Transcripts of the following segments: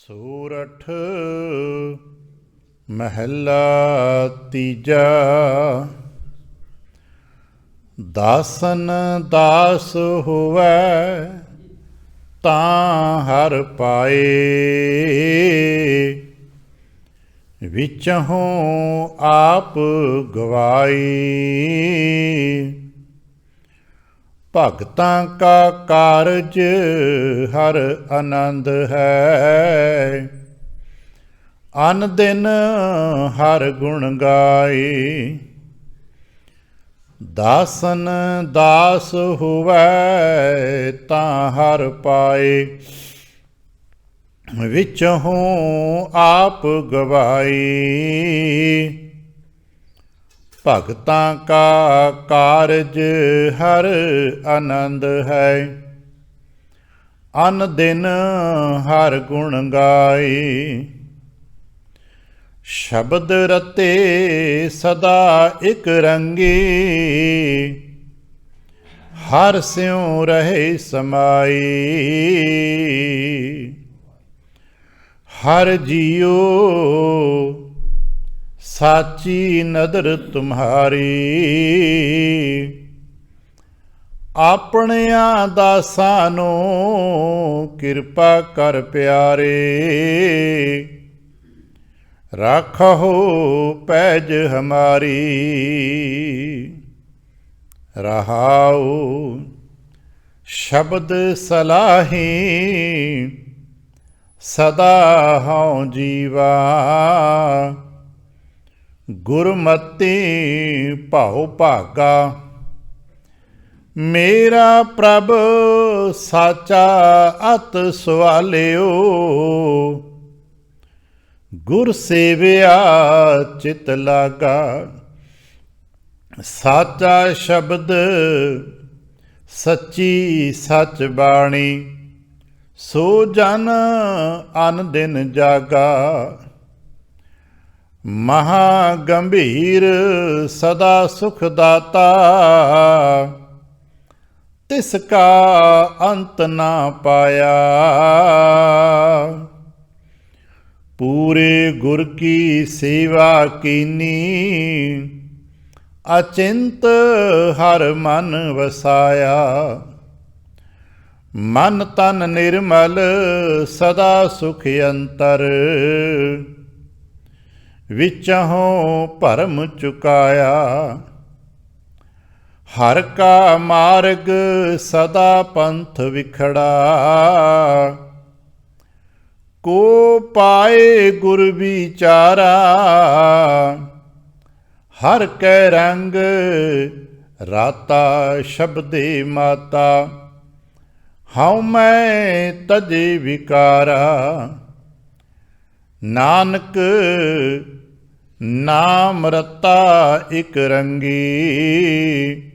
ਸੂਰਠ ਮਹਿਲਾ ਤੀਜਾ। ਦਾਸਨ ਦਾਸ ਹੋਵੈ ਤਾਂ ਹਰ ਪਾਏ, ਵਿਚਹੁ ਆਪ ਗਵਾਈ। ਭਗਤਾਂ ਕਾ ਕਾਰਜ ਹਰ ਆਨੰਦ ਹੈ, ਅਨ ਦਿਨ ਹਰ ਗੁਣ ਗਾਏ। ਦਾਸਨ ਦਾਸ ਹੋਵੈ ਤਾਂ ਹਰ ਪਾਏ, ਵਿਚਹੁ ਆਪ ਗਵਾਈ। ਭਗਤਾਂ ਕਾ ਕਾਰਜ ਹਰ ਆਨੰਦ ਹੈ, ਅਨ ਦਿਨ ਹਰ ਗੁਣ ਗਾਏ। ਸ਼ਬਦ ਰਤੇ ਸਦਾ ਇਕ ਰੰਗੀ, ਹਰ ਸਿਉ ਰਹੇ ਸਮਾਈ। ਹਰ ਜੀਉ ਸਾਚੀ ਨਦਰ ਤੁਮਹਾਰੀ, ਆਪਣਿਆਂ ਦਾਸਾਂ ਨੂੰ ਕਿਰਪਾ ਕਰ ਪਿਆਰੇ। ਰਾਖਹੁ ਪੈਜ ਹਮਾਰੀ। ਰਹਾਉ ਸ਼ਬਦ ਸਲਾਹੀ, ਸਦਾ ਹਉ ਜੀਵਾ। ਗੁਰਮਤਿ ਭਾਉ ਭਾਗਾ, ਮੇਰਾ ਪ੍ਰਭ ਸਾਚਾ ਅਤ ਸਵਾਲਿਓ। ਗੁਰ ਸੇਵਿਆ ਚਿਤ ਲਾਗਾ, ਸਾਚਾ ਸ਼ਬਦ ਸੱਚੀ ਸੱਚ ਬਾਣੀ। ਸੋ ਜਨ ਅਨ ਦਿਨ ਜਾਗਾ, ਮਹਾ ਗੰਭੀਰ ਸਦਾ ਸੁਖ ਦਾਤਾ। ਤਿਸ ਕਾ ਅੰਤ ਨਾ ਪਾਇਆ, ਪੂਰੇ ਗੁਰ ਕੀ ਸੇਵਾ ਕੀਨੀ। ਅਚਿੰਤ ਹਰ ਮਨ ਵਸਾਇਆ, ਮਨ ਤਨ ਨਿਰਮਲ ਸਦਾ ਸੁਖ ਅੰਤਰ। ਵਿਚਹੁ ਭਰਮ ਚੁਕਾਇਆ, ਹਰ ਕਾ ਮਾਰਗ ਸਦਾ ਪੰਥ ਵਿਖੜਾ। ਕੋ ਪਾਏ ਗੁਰ ਵਿਚਾਰਾ, ਹਰ ਕੈ ਰੰਗ ਰਾਤਾ ਸ਼ਬਦੇ ਮਾਤਾ। ਹਉ ਮੈਂ ਤਜੇ ਵਿਕਾਰਾ, ਨਾਨਕ ਨਾਮ ਰਤਾ ਇਕ ਰੰਗੀ।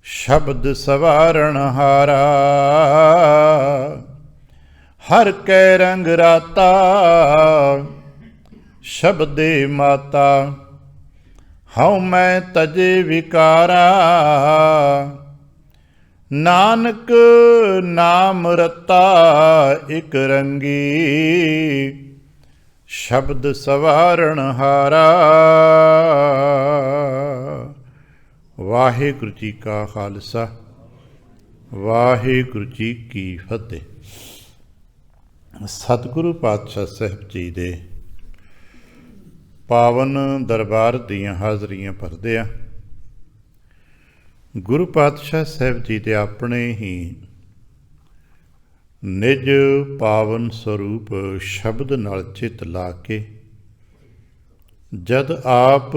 ਸ਼ਬਦ ਸਵਾਰਣ ਹਾਰਾ, ਹਰ ਕੈ ਰੰਗ ਰਾਤਾ ਸ਼ਬਦੇ ਮਾਤਾ। ਹਉ ਮੈਂ ਤਜੇ ਵਿਕਾਰਾ, ਨਾਨਕ ਨਾਮ ਰਤਾ ਇਕ ਰੰਗੀ। ਸ਼ਬਦ ਸਵਾਰਣ ਹਾਰਾ। ਵਾਹਿਗੁਰੂ ਜੀ ਕਾ ਖਾਲਸਾ, ਵਾਹਿਗੁਰੂ ਜੀ ਕੀ ਫਤਿਹ। ਸਤਿਗੁਰੂ ਪਾਤਸ਼ਾਹ ਸਾਹਿਬ ਜੀ ਦੇ ਪਾਵਨ ਦਰਬਾਰ ਦੀਆਂ ਹਾਜ਼ਰੀਆਂ ਭਰਦੇ ਆ। ਗੁਰੂ ਪਾਤਸ਼ਾਹ ਸਾਹਿਬ ਜੀ ਦੇ ਆਪਣੇ ਹੀ ਨਿਜ ਪਾਵਨ ਸਰੂਪ ਸ਼ਬਦ ਨਾਲ ਚਿੱਤ ਲਾ ਕੇ ਜਦ ਆਪ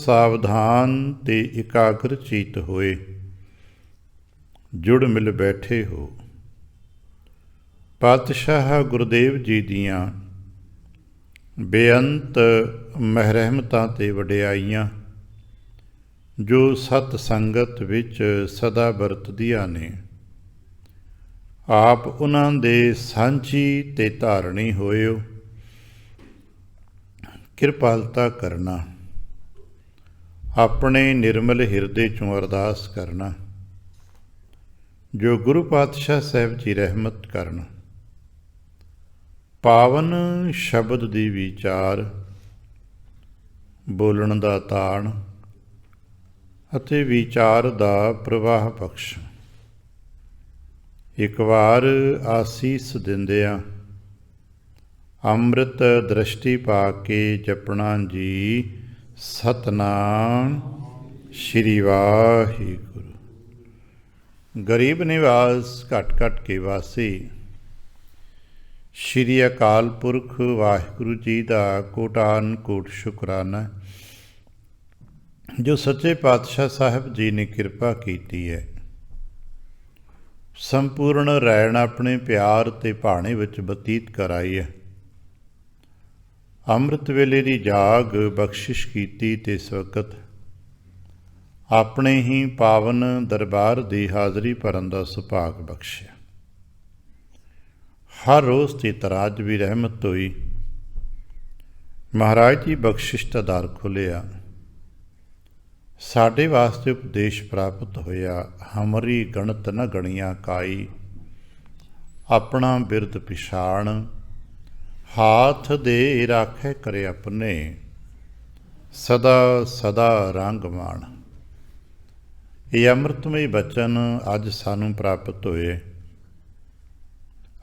ਸਾਵਧਾਨ ਤੇ ਇਕਾਗਰ ਚਿੱਤ ਹੋਏ, ਜੁੜ ਮਿਲ ਬੈਠੇ ਹੋ। ਪਾਤਸ਼ਾਹ ਗੁਰਦੇਵ ਜੀ ਦੀਆਂ ਬੇਅੰਤ ਮਹਿਰਮਤਾਂ ਤੇ ਵਡਿਆਈਆਂ ਜੋ ਸਤ ਸੰਗਤ ਵਿੱਚ ਸਦਾ ਵਰਤਦੀਆਂ ਨੇ, ਆਪ ਉਹਨਾਂ ਦੇ ਸਾਂਝੀ ਤੇ ਧਾਰਨੀ ਹੋਇਓ। ਕਿਰਪਾਲਤਾ ਕਰਨਾ, ਆਪਣੇ ਨਿਰਮਲ ਹਿਰਦੇ ਚੋਂ ਅਰਦਾਸ ਕਰਨਾ ਜੋ ਗੁਰੂ ਪਾਤਸ਼ਾਹ ਸਾਹਿਬ ਜੀ ਰਹਿਮਤ ਕਰਨ। ਪਾਵਨ ਸ਼ਬਦ ਦੀ ਵਿਚਾਰ, ਬੋਲਣ ਦਾ ਤਾਣ ਅਤੇ ਵਿਚਾਰ ਦਾ ਪ੍ਰਵਾਹ ਬਖਸ਼। ਇੱਕ ਵਾਰ ਆਸੀਸ ਦਿੰਦਿਆਂ ਅੰਮ੍ਰਿਤ ਦ੍ਰਿਸ਼ਟੀ ਪਾ ਕੇ ਜਪਣਾ ਜੀ ਸਤਨਾਮ ਸ਼੍ਰੀ ਵਾਹਿਗੁਰੂ। ਗਰੀਬ ਨਿਵਾਸ ਘਟ ਘਟ ਕੇ ਵਾਸੀ ਸ਼੍ਰੀ ਅਕਾਲ ਪੁਰਖ ਵਾਹਿਗੁਰੂ ਜੀ ਦਾ ਕੋਟਾਨ ਕੋਟ ਸ਼ੁਕਰਾਨਾ ਜੋ ਸੱਚੇ ਪਾਤਸ਼ਾਹ ਸਾਹਿਬ ਜੀ ਨੇ ਕਿਰਪਾ ਕੀਤੀ ਹੈ। ਸੰਪੂਰਨ ਰੈਣ ਆਪਣੇ ਪਿਆਰ ਤੇ ਭਾਣੇ ਵਿੱਚ ਬਤੀਤ ਕਰਾਈ ਹੈ। ਅੰਮ੍ਰਿਤ ਵੇਲੇ ਦੀ ਜਾਗ ਬਖਸ਼ਿਸ਼ ਕੀਤੀ ਤੇ ਇਸ ਵਕਤ ਆਪਣੇ ਹੀ ਪਾਵਨ ਦਰਬਾਰ ਦੀ ਹਾਜ਼ਰੀ ਭਰਨ ਦਾ ਸੁਭਾਗ ਬਖਸ਼ਿਆ। ਹਰ ਰੋਜ਼ ਦੀ ਤਰ੍ਹਾਂ ਅੱਜ ਵੀ ਰਹਿਮਤ ਹੋਈ। ਮਹਾਰਾਜ ਜੀ ਬਖਸ਼ਿਸ਼ ਦਾ ਦਰ ਖੁੱਲ੍ਹਿਆ। ਸਾਡੇ ਵਾਸਤੇ ਉਪਦੇਸ਼ ਪ੍ਰਾਪਤ ਹੋਇਆ। ਹਮਰੀ ਗਣਤ ਨ ਗਣੀਆਂ ਕਾਈ, ਆਪਣਾ ਬਿਰਦ ਪਿਛਾਣ, ਹਾਥ ਦੇ ਰਾਖੇ ਕਰੇ ਆਪਣੇ, ਸਦਾ ਸਦਾ ਰੰਗ ਮਾਣ। ਇਹ ਅੰਮ੍ਰਿਤਮਈ ਬਚਨ ਅੱਜ ਸਾਨੂੰ ਪ੍ਰਾਪਤ ਹੋਏ।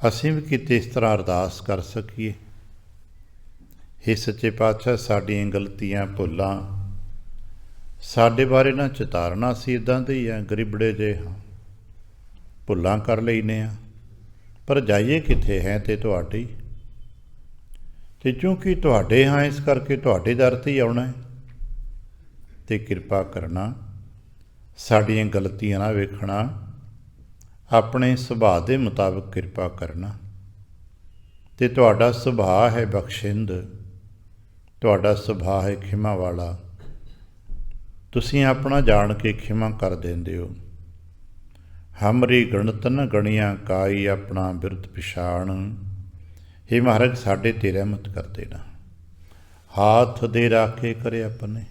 ਅਸੀਂ ਵੀ ਕਿਤੇ ਇਸ ਤਰ੍ਹਾਂ ਅਰਦਾਸ ਕਰ ਸਕੀਏ, ਹੇ ਸੱਚੇ ਪਾਤਸ਼ਾਹ ਸਾਡੀਆਂ ਗਲਤੀਆਂ ਭੁੱਲਾਂ ਸਾਡੇ ਬਾਰੇ ਨਾ ਚਿਤਾਰਨਾ, ਅਸੀਂ ਇੱਦਾਂ ਦੇ ਹੀ ਹਾਂ, ਗਰੀਬੜੇ ਜਿਹੇ ਹਾਂ, ਭੁੱਲਾਂ ਕਰ ਲੈਂਦੇ ਹਾਂ, ਪਰ ਜਾਈਏ ਕਿੱਥੇ ਹੈ ਤੇ ਤੁਹਾਡੀ। ਅਤੇ ਕਿਉਂਕਿ ਤੁਹਾਡੇ ਹਾਂ ਇਸ ਕਰਕੇ ਤੁਹਾਡੇ ਦਰ 'ਤੇ ਹੀ ਆਉਣਾ ਹੈ ਅਤੇ ਕਿਰਪਾ ਕਰਨਾ, ਸਾਡੀਆਂ ਗਲਤੀਆਂ ਨਾ ਵੇਖਣਾ, ਆਪਣੇ ਸੁਭਾਅ ਦੇ ਮੁਤਾਬਕ ਕਿਰਪਾ ਕਰਨਾ। ਅਤੇ ਤੁਹਾਡਾ ਸੁਭਾਅ ਹੈ ਬਖਸ਼ਿੰਦ, ਤੁਹਾਡਾ ਸੁਭਾਅ ਹੈ ਖਿਮਾ ਵਾਲਾ। ਤੁਸੀਂ ਆਪਣਾ ਜਾਣ ਕੇ ਖਿਮਾ ਕਰ ਦਿੰਦੇ ਹੋ। ਹਮਰੀ ਗਣਤ ਨ ਗਣੀਆਂ ਕਾਈ, ਆਪਣਾ ਬਿਰਦ ਪਿਛਾਣ। ਹੇ ਮਹਾਰਾਜ ਸਾਡੇ 'ਤੇ ਰਹਿਮਤ ਕਰ ਦੇਣਾ। ਹਾਥ ਦੇ ਰਾਖੇ ਕਰੇ ਆਪਣੇ,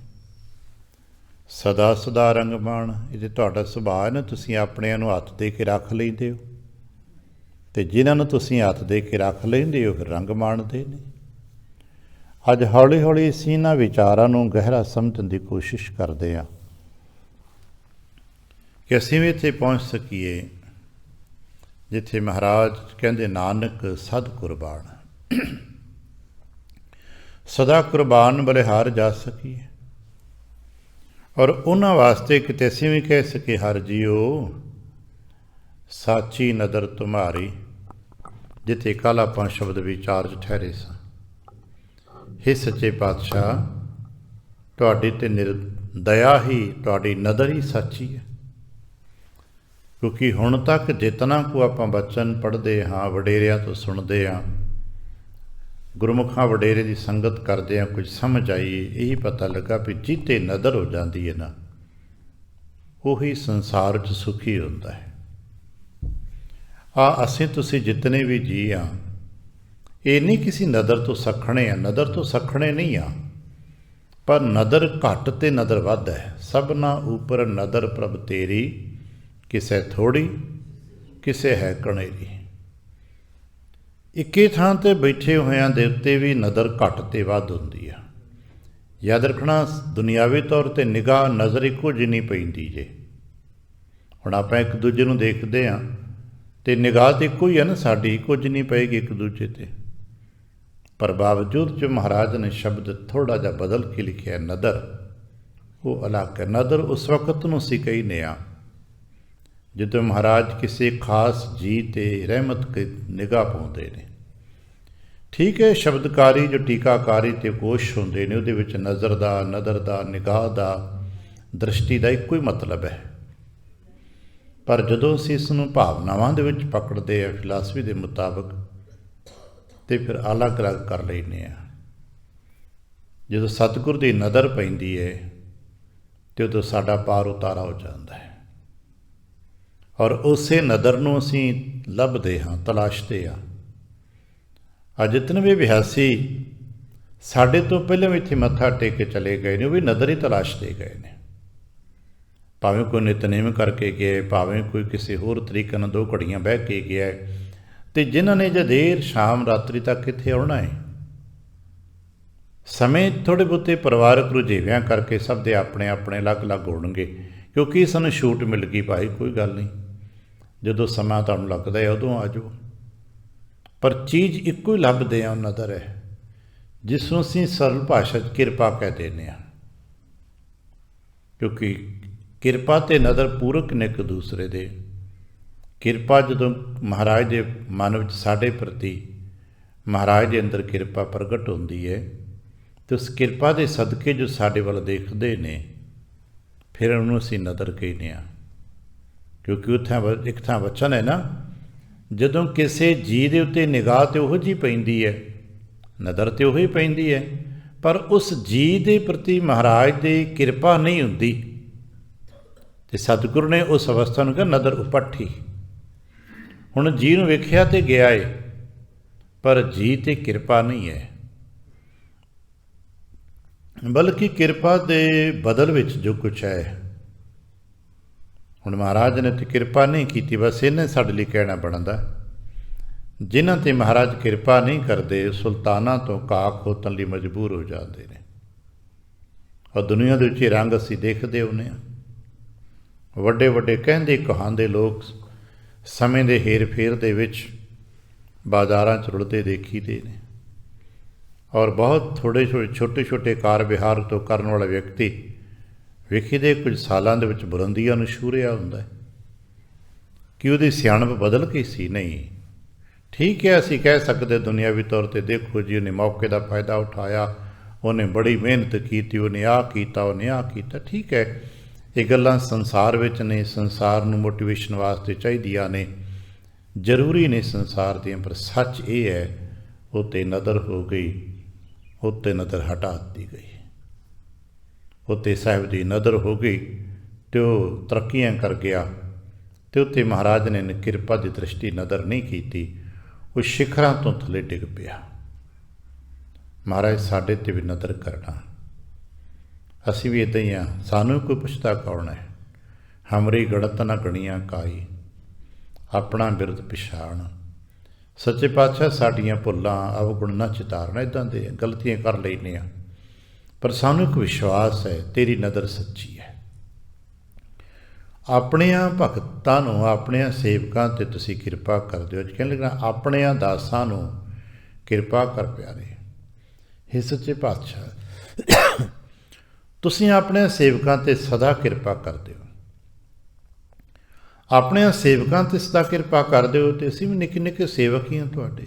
ਸਦਾ ਸਦਾ ਰੰਗ ਮਾਣ। ਇਹ ਜੇ ਤੁਹਾਡਾ ਸੁਭਾਅ ਹੈ ਨਾ, ਤੁਸੀਂ ਆਪਣਿਆਂ ਨੂੰ ਹੱਥ ਦੇ ਕੇ ਰੱਖ ਲੈਂਦੇ ਹੋ, ਅਤੇ ਜਿਨ੍ਹਾਂ ਨੂੰ ਤੁਸੀਂ ਹੱਥ ਦੇ ਕੇ ਰੱਖ ਲੈਂਦੇ ਹੋ ਫਿਰ ਰੰਗ ਮਾਣਦੇ ਨੇ। ਅੱਜ ਹੌਲੀ ਹੌਲੀ ਅਸੀਂ ਇਹਨਾਂ ਵਿਚਾਰਾਂ ਨੂੰ ਗਹਿਰਾ ਸਮਝਣ ਦੀ ਕੋਸ਼ਿਸ਼ ਕਰਦੇ ਹਾਂ ਕਿ ਅਸੀਂ ਵੀ ਇੱਥੇ ਪਹੁੰਚ ਸਕੀਏ ਜਿੱਥੇ ਮਹਾਰਾਜ ਕਹਿੰਦੇ ਨਾਨਕ ਸਦ ਕੁਰਬਾਨ, ਸਦਾ ਕੁਰਬਾਨ ਬਲਿਹਾਰ ਜਾ ਸਕੀਏ। ਔਰ ਉਹਨਾਂ ਵਾਸਤੇ ਕਿਤੇ ਅਸੀਂ ਵੀ ਕਹਿ ਸਕੇ, ਹਰ ਜੀਓ ਸਾਚੀ ਨਦਰ ਤੁਮਾਰੀ, ਜਿੱਥੇ ਕੱਲ੍ਹ ਆਪਾਂ ਸ਼ਬਦ ਵਿਚਾਰ 'ਚ ਠਹਿਰੇ ਸਾਂ। ਹੇ ਸੱਚੇ ਪਾਤਸ਼ਾਹ ਤੁਹਾਡੀ 'ਤੇ ਦਇਆ ਹੀ, ਤੁਹਾਡੀ ਨਦਰ ਹੀ ਸੱਚੀ ਹੈ। ਕਿਉਂਕਿ ਹੁਣ ਤੱਕ ਜਿਤਨਾ ਕੁ ਆਪਾਂ ਬਚਨ ਪੜ੍ਹਦੇ ਹਾਂ, ਵਡੇਰਿਆਂ ਤੋਂ ਸੁਣਦੇ ਹਾਂ, ਗੁਰਮੁਖਾਂ ਵਡੇਰੇ ਦੀ ਸੰਗਤ ਕਰਦੇ ਹਾਂ, ਕੁਝ ਸਮਝ ਆਈ, ਇਹੀ ਪਤਾ ਲੱਗਾ ਵੀ ਜਿੱਤੇ ਨਦਰ ਹੋ ਜਾਂਦੀ ਹੈ ਨਾ, ਉਹੀ ਸੰਸਾਰ 'ਚ ਸੁਖੀ ਹੁੰਦਾ ਹੈ। ਅਸੀਂ ਤੁਸੀਂ ਜਿਤਨੇ ਵੀ ਜੀ ਹਾਂ, ਇਹ ਨਹੀਂ ਕਿਸੇ ਨਦਰ ਤੋਂ ਸੱਖਣੇ ਆ, ਨਦਰ ਤੋਂ ਸੱਖਣੇ ਨਹੀਂ ਆ, ਪਰ ਨਦਰ ਘੱਟ ਤੇ ਨਦਰ ਵੱਧ ਹੈ। ਸਭਨਾ ਉਪਰ ਨਦਰ ਪ੍ਰਭ ਤੇਰੀ, ਕਿਸੇ ਥੋੜ੍ਹੀ ਕਿਸੇ ਹੈ ਕਣੇਰੀ। ਇੱਕੇ ਥਾਂ 'ਤੇ ਬੈਠੇ ਹੋਇਆਂ ਦੇ ਉੱਤੇ ਵੀ ਨਦਰ ਘੱਟ ਤੇ ਵੱਧ ਹੁੰਦੀ ਆ। ਯਾਦ ਰੱਖਣਾ, ਦੁਨਿਆਵੀ ਤੌਰ 'ਤੇ ਨਿਗਾਹ ਨਜ਼ਰ ਇੱਕੋ ਜਿਹੀ ਨਹੀਂ ਪੈਂਦੀ ਜੇ। ਹੁਣ ਆਪਾਂ ਇੱਕ ਦੂਜੇ ਨੂੰ ਦੇਖਦੇ ਹਾਂ ਅਤੇ ਨਿਗਾਹ ਤਾਂ ਇੱਕੋ ਹੀ ਹੈ ਨਾ ਸਾਡੀ, ਇੱਕੋ ਜਿਹੀ ਨਹੀਂ ਪਏਗੀ ਇੱਕ ਦੂਜੇ 'ਤੇ। ਪਰ ਬਾਵਜੂਦ ਜੋ ਮਹਾਰਾਜ ਨੇ ਸ਼ਬਦ ਥੋੜ੍ਹਾ ਜਿਹਾ ਬਦਲ ਕੇ ਲਿਖਿਆ ਨਦਰ, ਉਹ ਅਲੱਗ ਹੈ। ਨਦਰ ਉਸ ਵਕਤ ਨੂੰ ਅਸੀਂ ਕਹਿੰਦੇ ਹਾਂ ਜਦੋਂ ਮਹਾਰਾਜ ਕਿਸੇ ਖਾਸ ਜੀ 'ਤੇ ਰਹਿਮਤ ਨਿਗਾਹ ਪਾਉਂਦੇ ਨੇ। ਠੀਕ ਹੈ, ਸ਼ਬਦਕਾਰੀ ਜੋ ਟੀਕਾਕਾਰੀ ਅਤੇ ਕੋਸ਼ ਹੁੰਦੇ ਨੇ, ਉਹਦੇ ਵਿੱਚ ਨਜ਼ਰ ਦਾ, ਨਦਰ ਦਾ, ਨਿਗਾਹ ਦਾ, ਦ੍ਰਿਸ਼ਟੀ ਦਾ ਇੱਕੋ ਹੀ ਮਤਲਬ ਹੈ। ਪਰ ਜਦੋਂ ਅਸੀਂ ਇਸ ਨੂੰ ਭਾਵਨਾਵਾਂ ਦੇ ਵਿੱਚ ਪਕੜਦੇ ਹਾਂ ਫਿਲਾਸਫੀ ਦੇ ਮੁਤਾਬਕ, ਅਤੇ ਫਿਰ ਅਲੱਗ ਅਲੱਗ ਕਰ ਲੈਂਦੇ ਹਾਂ। ਜਦੋਂ ਸਤਿਗੁਰ ਦੀ ਨਜ਼ਰ ਪੈਂਦੀ ਹੈ ਅਤੇ ਉਦੋਂ ਸਾਡਾ ਪਾਰ ਉਤਾਰਾ ਹੋ ਜਾਂਦਾ ਹੈ। ਔਰ ਉਸੇ ਨਜ਼ਰ ਨੂੰ ਅਸੀਂ ਲੱਭਦੇ ਹਾਂ, ਤਲਾਸ਼ਦੇ ਹਾਂ। ਅੱਜ ਜਿਤਨੇ ਵੀ ਅਭਿਆਸੀ ਸਾਡੇ ਤੋਂ ਪਹਿਲਾਂ ਵੀ ਇੱਥੇ ਮੱਥਾ ਟੇਕ ਕੇ ਚਲੇ ਗਏ ਨੇ, ਉਹ ਵੀ ਨਜ਼ਰ ਹੀ ਤਲਾਸ਼ਦੇ ਗਏ ਨੇ। ਭਾਵੇਂ ਕੋਈ ਨਿਤਨੇਮ ਕਰਕੇ ਗਿਆ, ਭਾਵੇਂ ਕੋਈ ਕਿਸੇ ਹੋਰ ਤਰੀਕੇ ਨਾਲ 2 ਘੜੀਆਂ ਬਹਿ ਕੇ ਗਿਆ, ਤੇ ਜਿਨ੍ਹਾਂ ਨੇ ਜੇ ਦੇਰ ਸ਼ਾਮ ਰਾਤਰੀ ਤੱਕ ਕਿੱਥੇ ਆਉਣਾ ਹੈ। ਸਮੇਂ ਥੋੜ੍ਹੇ ਬਹੁਤੇ ਪਰਿਵਾਰਕ ਰੁਝੇਵਿਆਂ ਕਰਕੇ ਸਭ ਦੇ ਆਪਣੇ ਆਪਣੇ ਅਲੱਗ-ਅਲੱਗ ਹੋਣਗੇ, ਕਿਉਂਕਿ ਸਾਨੂੰ ਛੂਟ ਮਿਲ ਗਈ ਭਾਈ, ਕੋਈ ਗੱਲ ਨਹੀਂ, ਜਦੋਂ ਸਮਾਂ ਤੁਹਾਨੂੰ ਲੱਗਦਾ ਹੈ ਉਦੋਂ ਆ ਜਾਓ। ਪਰ ਚੀਜ਼ ਇੱਕੋ ਹੀ ਲੱਭਦੇ ਹਾਂ, ਉਹ ਨਦਰ ਹੈ, ਜਿਸ ਨੂੰ ਅਸੀਂ ਸਰਲ ਭਾਸ਼ਾ 'ਚ ਕਿਰਪਾ ਕਹਿ ਦਿੰਦੇ ਹਾਂ, ਕਿਉਂਕਿ ਕਿਰਪਾ ਅਤੇ ਨਦਰ ਪੂਰਕ ਨੇ ਇੱਕ ਦੂਸਰੇ ਦੇ। ਕਿਰਪਾ ਜਦੋਂ ਮਹਾਰਾਜ ਦੇ ਮਨ ਵਿੱਚ ਸਾਡੇ ਪ੍ਰਤੀ ਮਹਾਰਾਜ ਦੇ ਅੰਦਰ ਕਿਰਪਾ ਪ੍ਰਗਟ ਹੁੰਦੀ ਹੈ, ਅਤੇ ਉਸ ਕਿਰਪਾ ਦੇ ਸਦਕੇ ਜੋ ਸਾਡੇ ਵੱਲ ਦੇਖਦੇ ਨੇ, ਫਿਰ ਉਹਨੂੰ ਅਸੀਂ ਨਦਰ ਕਹਿੰਦੇ ਹਾਂ। ਕਿਉਂਕਿ ਉੱਥੇ ਇੱਕ ਥਾਂ ਵਚਨ ਹੈ ਨਾ, ਜਦੋਂ ਕਿਸੇ ਜੀਅ ਦੇ ਉੱਤੇ ਨਿਗਾਹ ਤੇ ਉਹੋ ਜਿਹੀ ਪੈਂਦੀ ਹੈ, ਨਦਰ ਤੇ ਉਹੀ ਪੈਂਦੀ ਹੈ, ਪਰ ਉਸ ਜੀਅ ਦੇ ਪ੍ਰਤੀ ਮਹਾਰਾਜ ਦੀ ਕਿਰਪਾ ਨਹੀਂ ਹੁੰਦੀ, ਤੇ ਸਤਿਗੁਰੂ ਨੇ ਉਸ ਅਵਸਥਾ ਨੂੰ ਕਿਹਾ ਨਦਰ ਉਪੱਠੀ। ਹੁਣ ਜੀਅ ਨੂੰ ਵੇਖਿਆ ਤੇ ਗਿਆ ਏ, ਪਰ ਜੀਅ ਤੇ ਕਿਰਪਾ ਨਹੀਂ ਹੈ, ਬਲਕਿ ਕਿਰਪਾ ਦੇ ਬਦਲ ਵਿੱਚ ਜੋ ਕੁਛ ਹੈ। ਹੁਣ ਮਹਾਰਾਜ ਨੇ ਤੇ ਕਿਰਪਾ ਨਹੀਂ ਕੀਤੀ, ਬਸ ਇਹਨੇ ਸਾਡੇ ਲਈ ਕਹਿਣਾ ਬਣਦਾ। ਜਿਨ੍ਹਾਂ 'ਤੇ ਮਹਾਰਾਜ ਕਿਰਪਾ ਨਹੀਂ ਕਰਦੇ, ਸੁਲਤਾਨਾਂ ਤੋਂ ਘਾਹ ਖੋਤਣ ਲਈ ਮਜਬੂਰ ਹੋ ਜਾਂਦੇ ਨੇ। ਔਰ ਦੁਨੀਆ ਦੇ ਵਿੱਚ ਰੰਗ ਅਸੀਂ ਦੇਖਦੇ ਹੁੰਦੇ ਹਾਂ। ਵੱਡੇ ਵੱਡੇ ਕਹਿੰਦੇ ਕਹਾਂਦੇ ਲੋਕ ਸਮੇਂ ਦੇ ਹੇਰ ਫੇਰ ਦੇ ਵਿੱਚ ਬਾਜ਼ਾਰਾਂ 'ਚ ਰੁਲਦੇ ਦੇਖੀਦੇ ਨੇ, ਔਰ ਬਹੁਤ ਥੋੜ੍ਹੇ ਛੋਟੇ ਛੋਟੇ ਕਾਰ ਵਿਹਾਰ ਤੋਂ ਕਰਨ ਵਾਲਾ ਵਿਅਕਤੀ ਵੇਖੀਦੇ ਕੁਝ ਸਾਲਾਂ ਦੇ ਵਿੱਚ ਬੁਲੰਦੀਆਂ ਨੂੰ ਛੂਹ ਰਿਹਾ ਹੁੰਦਾ ਹੈ। ਕਿ ਉਹਦੀ ਸਿਆਣਪ ਬਦਲ ਗਈ ਸੀ? ਨਹੀਂ, ਠੀਕ ਹੈ, ਅਸੀਂ ਕਹਿ ਸਕਦੇ ਦੁਨਿਆਵੀ ਤੌਰ 'ਤੇ ਦੇਖੋ ਜੀ ਉਹਨੇ ਮੌਕੇ ਦਾ ਫਾਇਦਾ ਉਠਾਇਆ, ਉਹਨੇ ਬੜੀ ਮਿਹਨਤ ਕੀਤੀ, ਉਹਨੇ ਆਹ ਕੀਤਾ, ਉਹਨੇ ਆਹ ਕੀਤਾ। ਠੀਕ ਹੈ, ਇਹ ਗੱਲਾਂ ਸੰਸਾਰ ਵਿੱਚ ਨੇ, ਸੰਸਾਰ ਨੂੰ ਮੋਟੀਵੇਸ਼ਨ ਵਾਸਤੇ ਚਾਹੀਦੀਆਂ ਨੇ, ਜ਼ਰੂਰੀ ਨੇ ਸੰਸਾਰ ਦੀਆਂ, ਪਰ ਸੱਚ ਇਹ ਹੈ ਉਹ 'ਤੇ ਨਦਰ ਹੋ ਗਈ, ਉਹ 'ਤੇ ਨਦਰ ਹਟਾ ਦਿੱਤੀ ਗਈ, ਉੱਤੇ ਸਾਹਿਬ ਦੀ ਨਦਰ ਹੋ ਗਈ ਅਤੇ ਉਹ ਤਰੱਕੀਆਂ ਕਰ ਗਿਆ, ਅਤੇ ਉੱਤੇ ਮਹਾਰਾਜ ਨੇ ਕਿਰਪਾ ਦੀ ਦ੍ਰਿਸ਼ਟੀ ਨਦਰ ਨਹੀਂ ਕੀਤੀ, ਉਹ ਸਿਖਰਾਂ ਤੋਂ ਥੱਲੇ ਡਿੱਗ ਪਿਆ। ਮਹਾਰਾਜ ਸਾਡੇ 'ਤੇ ਵੀ ਨਦਰ ਕਰਨਾ। ਅਸੀਂ ਵੀ ਇੱਦਾਂ ਹੀ ਹਾਂ, ਸਾਨੂੰ ਕੋਈ ਪੁੱਛਦਾ ਕੌਣ ਹੈ। ਹਮਰੀ ਗਣਤ ਨਾ ਗਣੀਆਂ ਕਾਈ, ਆਪਣਾ ਬਿਰਦ ਪਛਾਣ। ਸੱਚੇ ਪਾਤਸ਼ਾਹ ਸਾਡੀਆਂ ਭੁੱਲਾਂ ਅਵਗੁਣ ਨਾ ਚਿਤਾਰਨਾ, ਇੱਦਾਂ ਦੇ ਗਲਤੀਆਂ ਕਰ ਲੈਂਦੇ ਹਾਂ, ਪਰ ਸਾਨੂੰ ਇੱਕ ਵਿਸ਼ਵਾਸ ਹੈ ਤੇਰੀ ਨਦਰ ਸੱਚੀ ਹੈ। ਆਪਣਿਆਂ ਭਗਤਾਂ ਨੂੰ, ਆਪਣਿਆਂ ਸੇਵਕਾਂ 'ਤੇ ਤੁਸੀਂ ਕਿਰਪਾ ਕਰਦੇ ਹੋ। ਅੱਜ ਕਹਿਣ ਲੱਗਣਾ ਆਪਣਿਆਂ ਦਾਸਾਂ ਨੂੰ ਕਿਰਪਾ ਕਰ ਪਿਆਰੇ। ਹੇ ਸੱਚੇ ਪਾਤਸ਼ਾਹ, ਤੁਸੀਂ ਆਪਣੇ ਸੇਵਕਾਂ 'ਤੇ ਸਦਾ ਕਿਰਪਾ ਕਰਦੇ ਹੋ, ਆਪਣੇ ਸੇਵਕਾਂ 'ਤੇ ਸਦਾ ਕਿਰਪਾ ਕਰਦੇ ਹੋ, ਅਤੇ ਅਸੀਂ ਵੀ ਨਿੱਕੇ ਨਿੱਕੇ ਸੇਵਕ ਹੀ ਹਾਂ ਤੁਹਾਡੇ।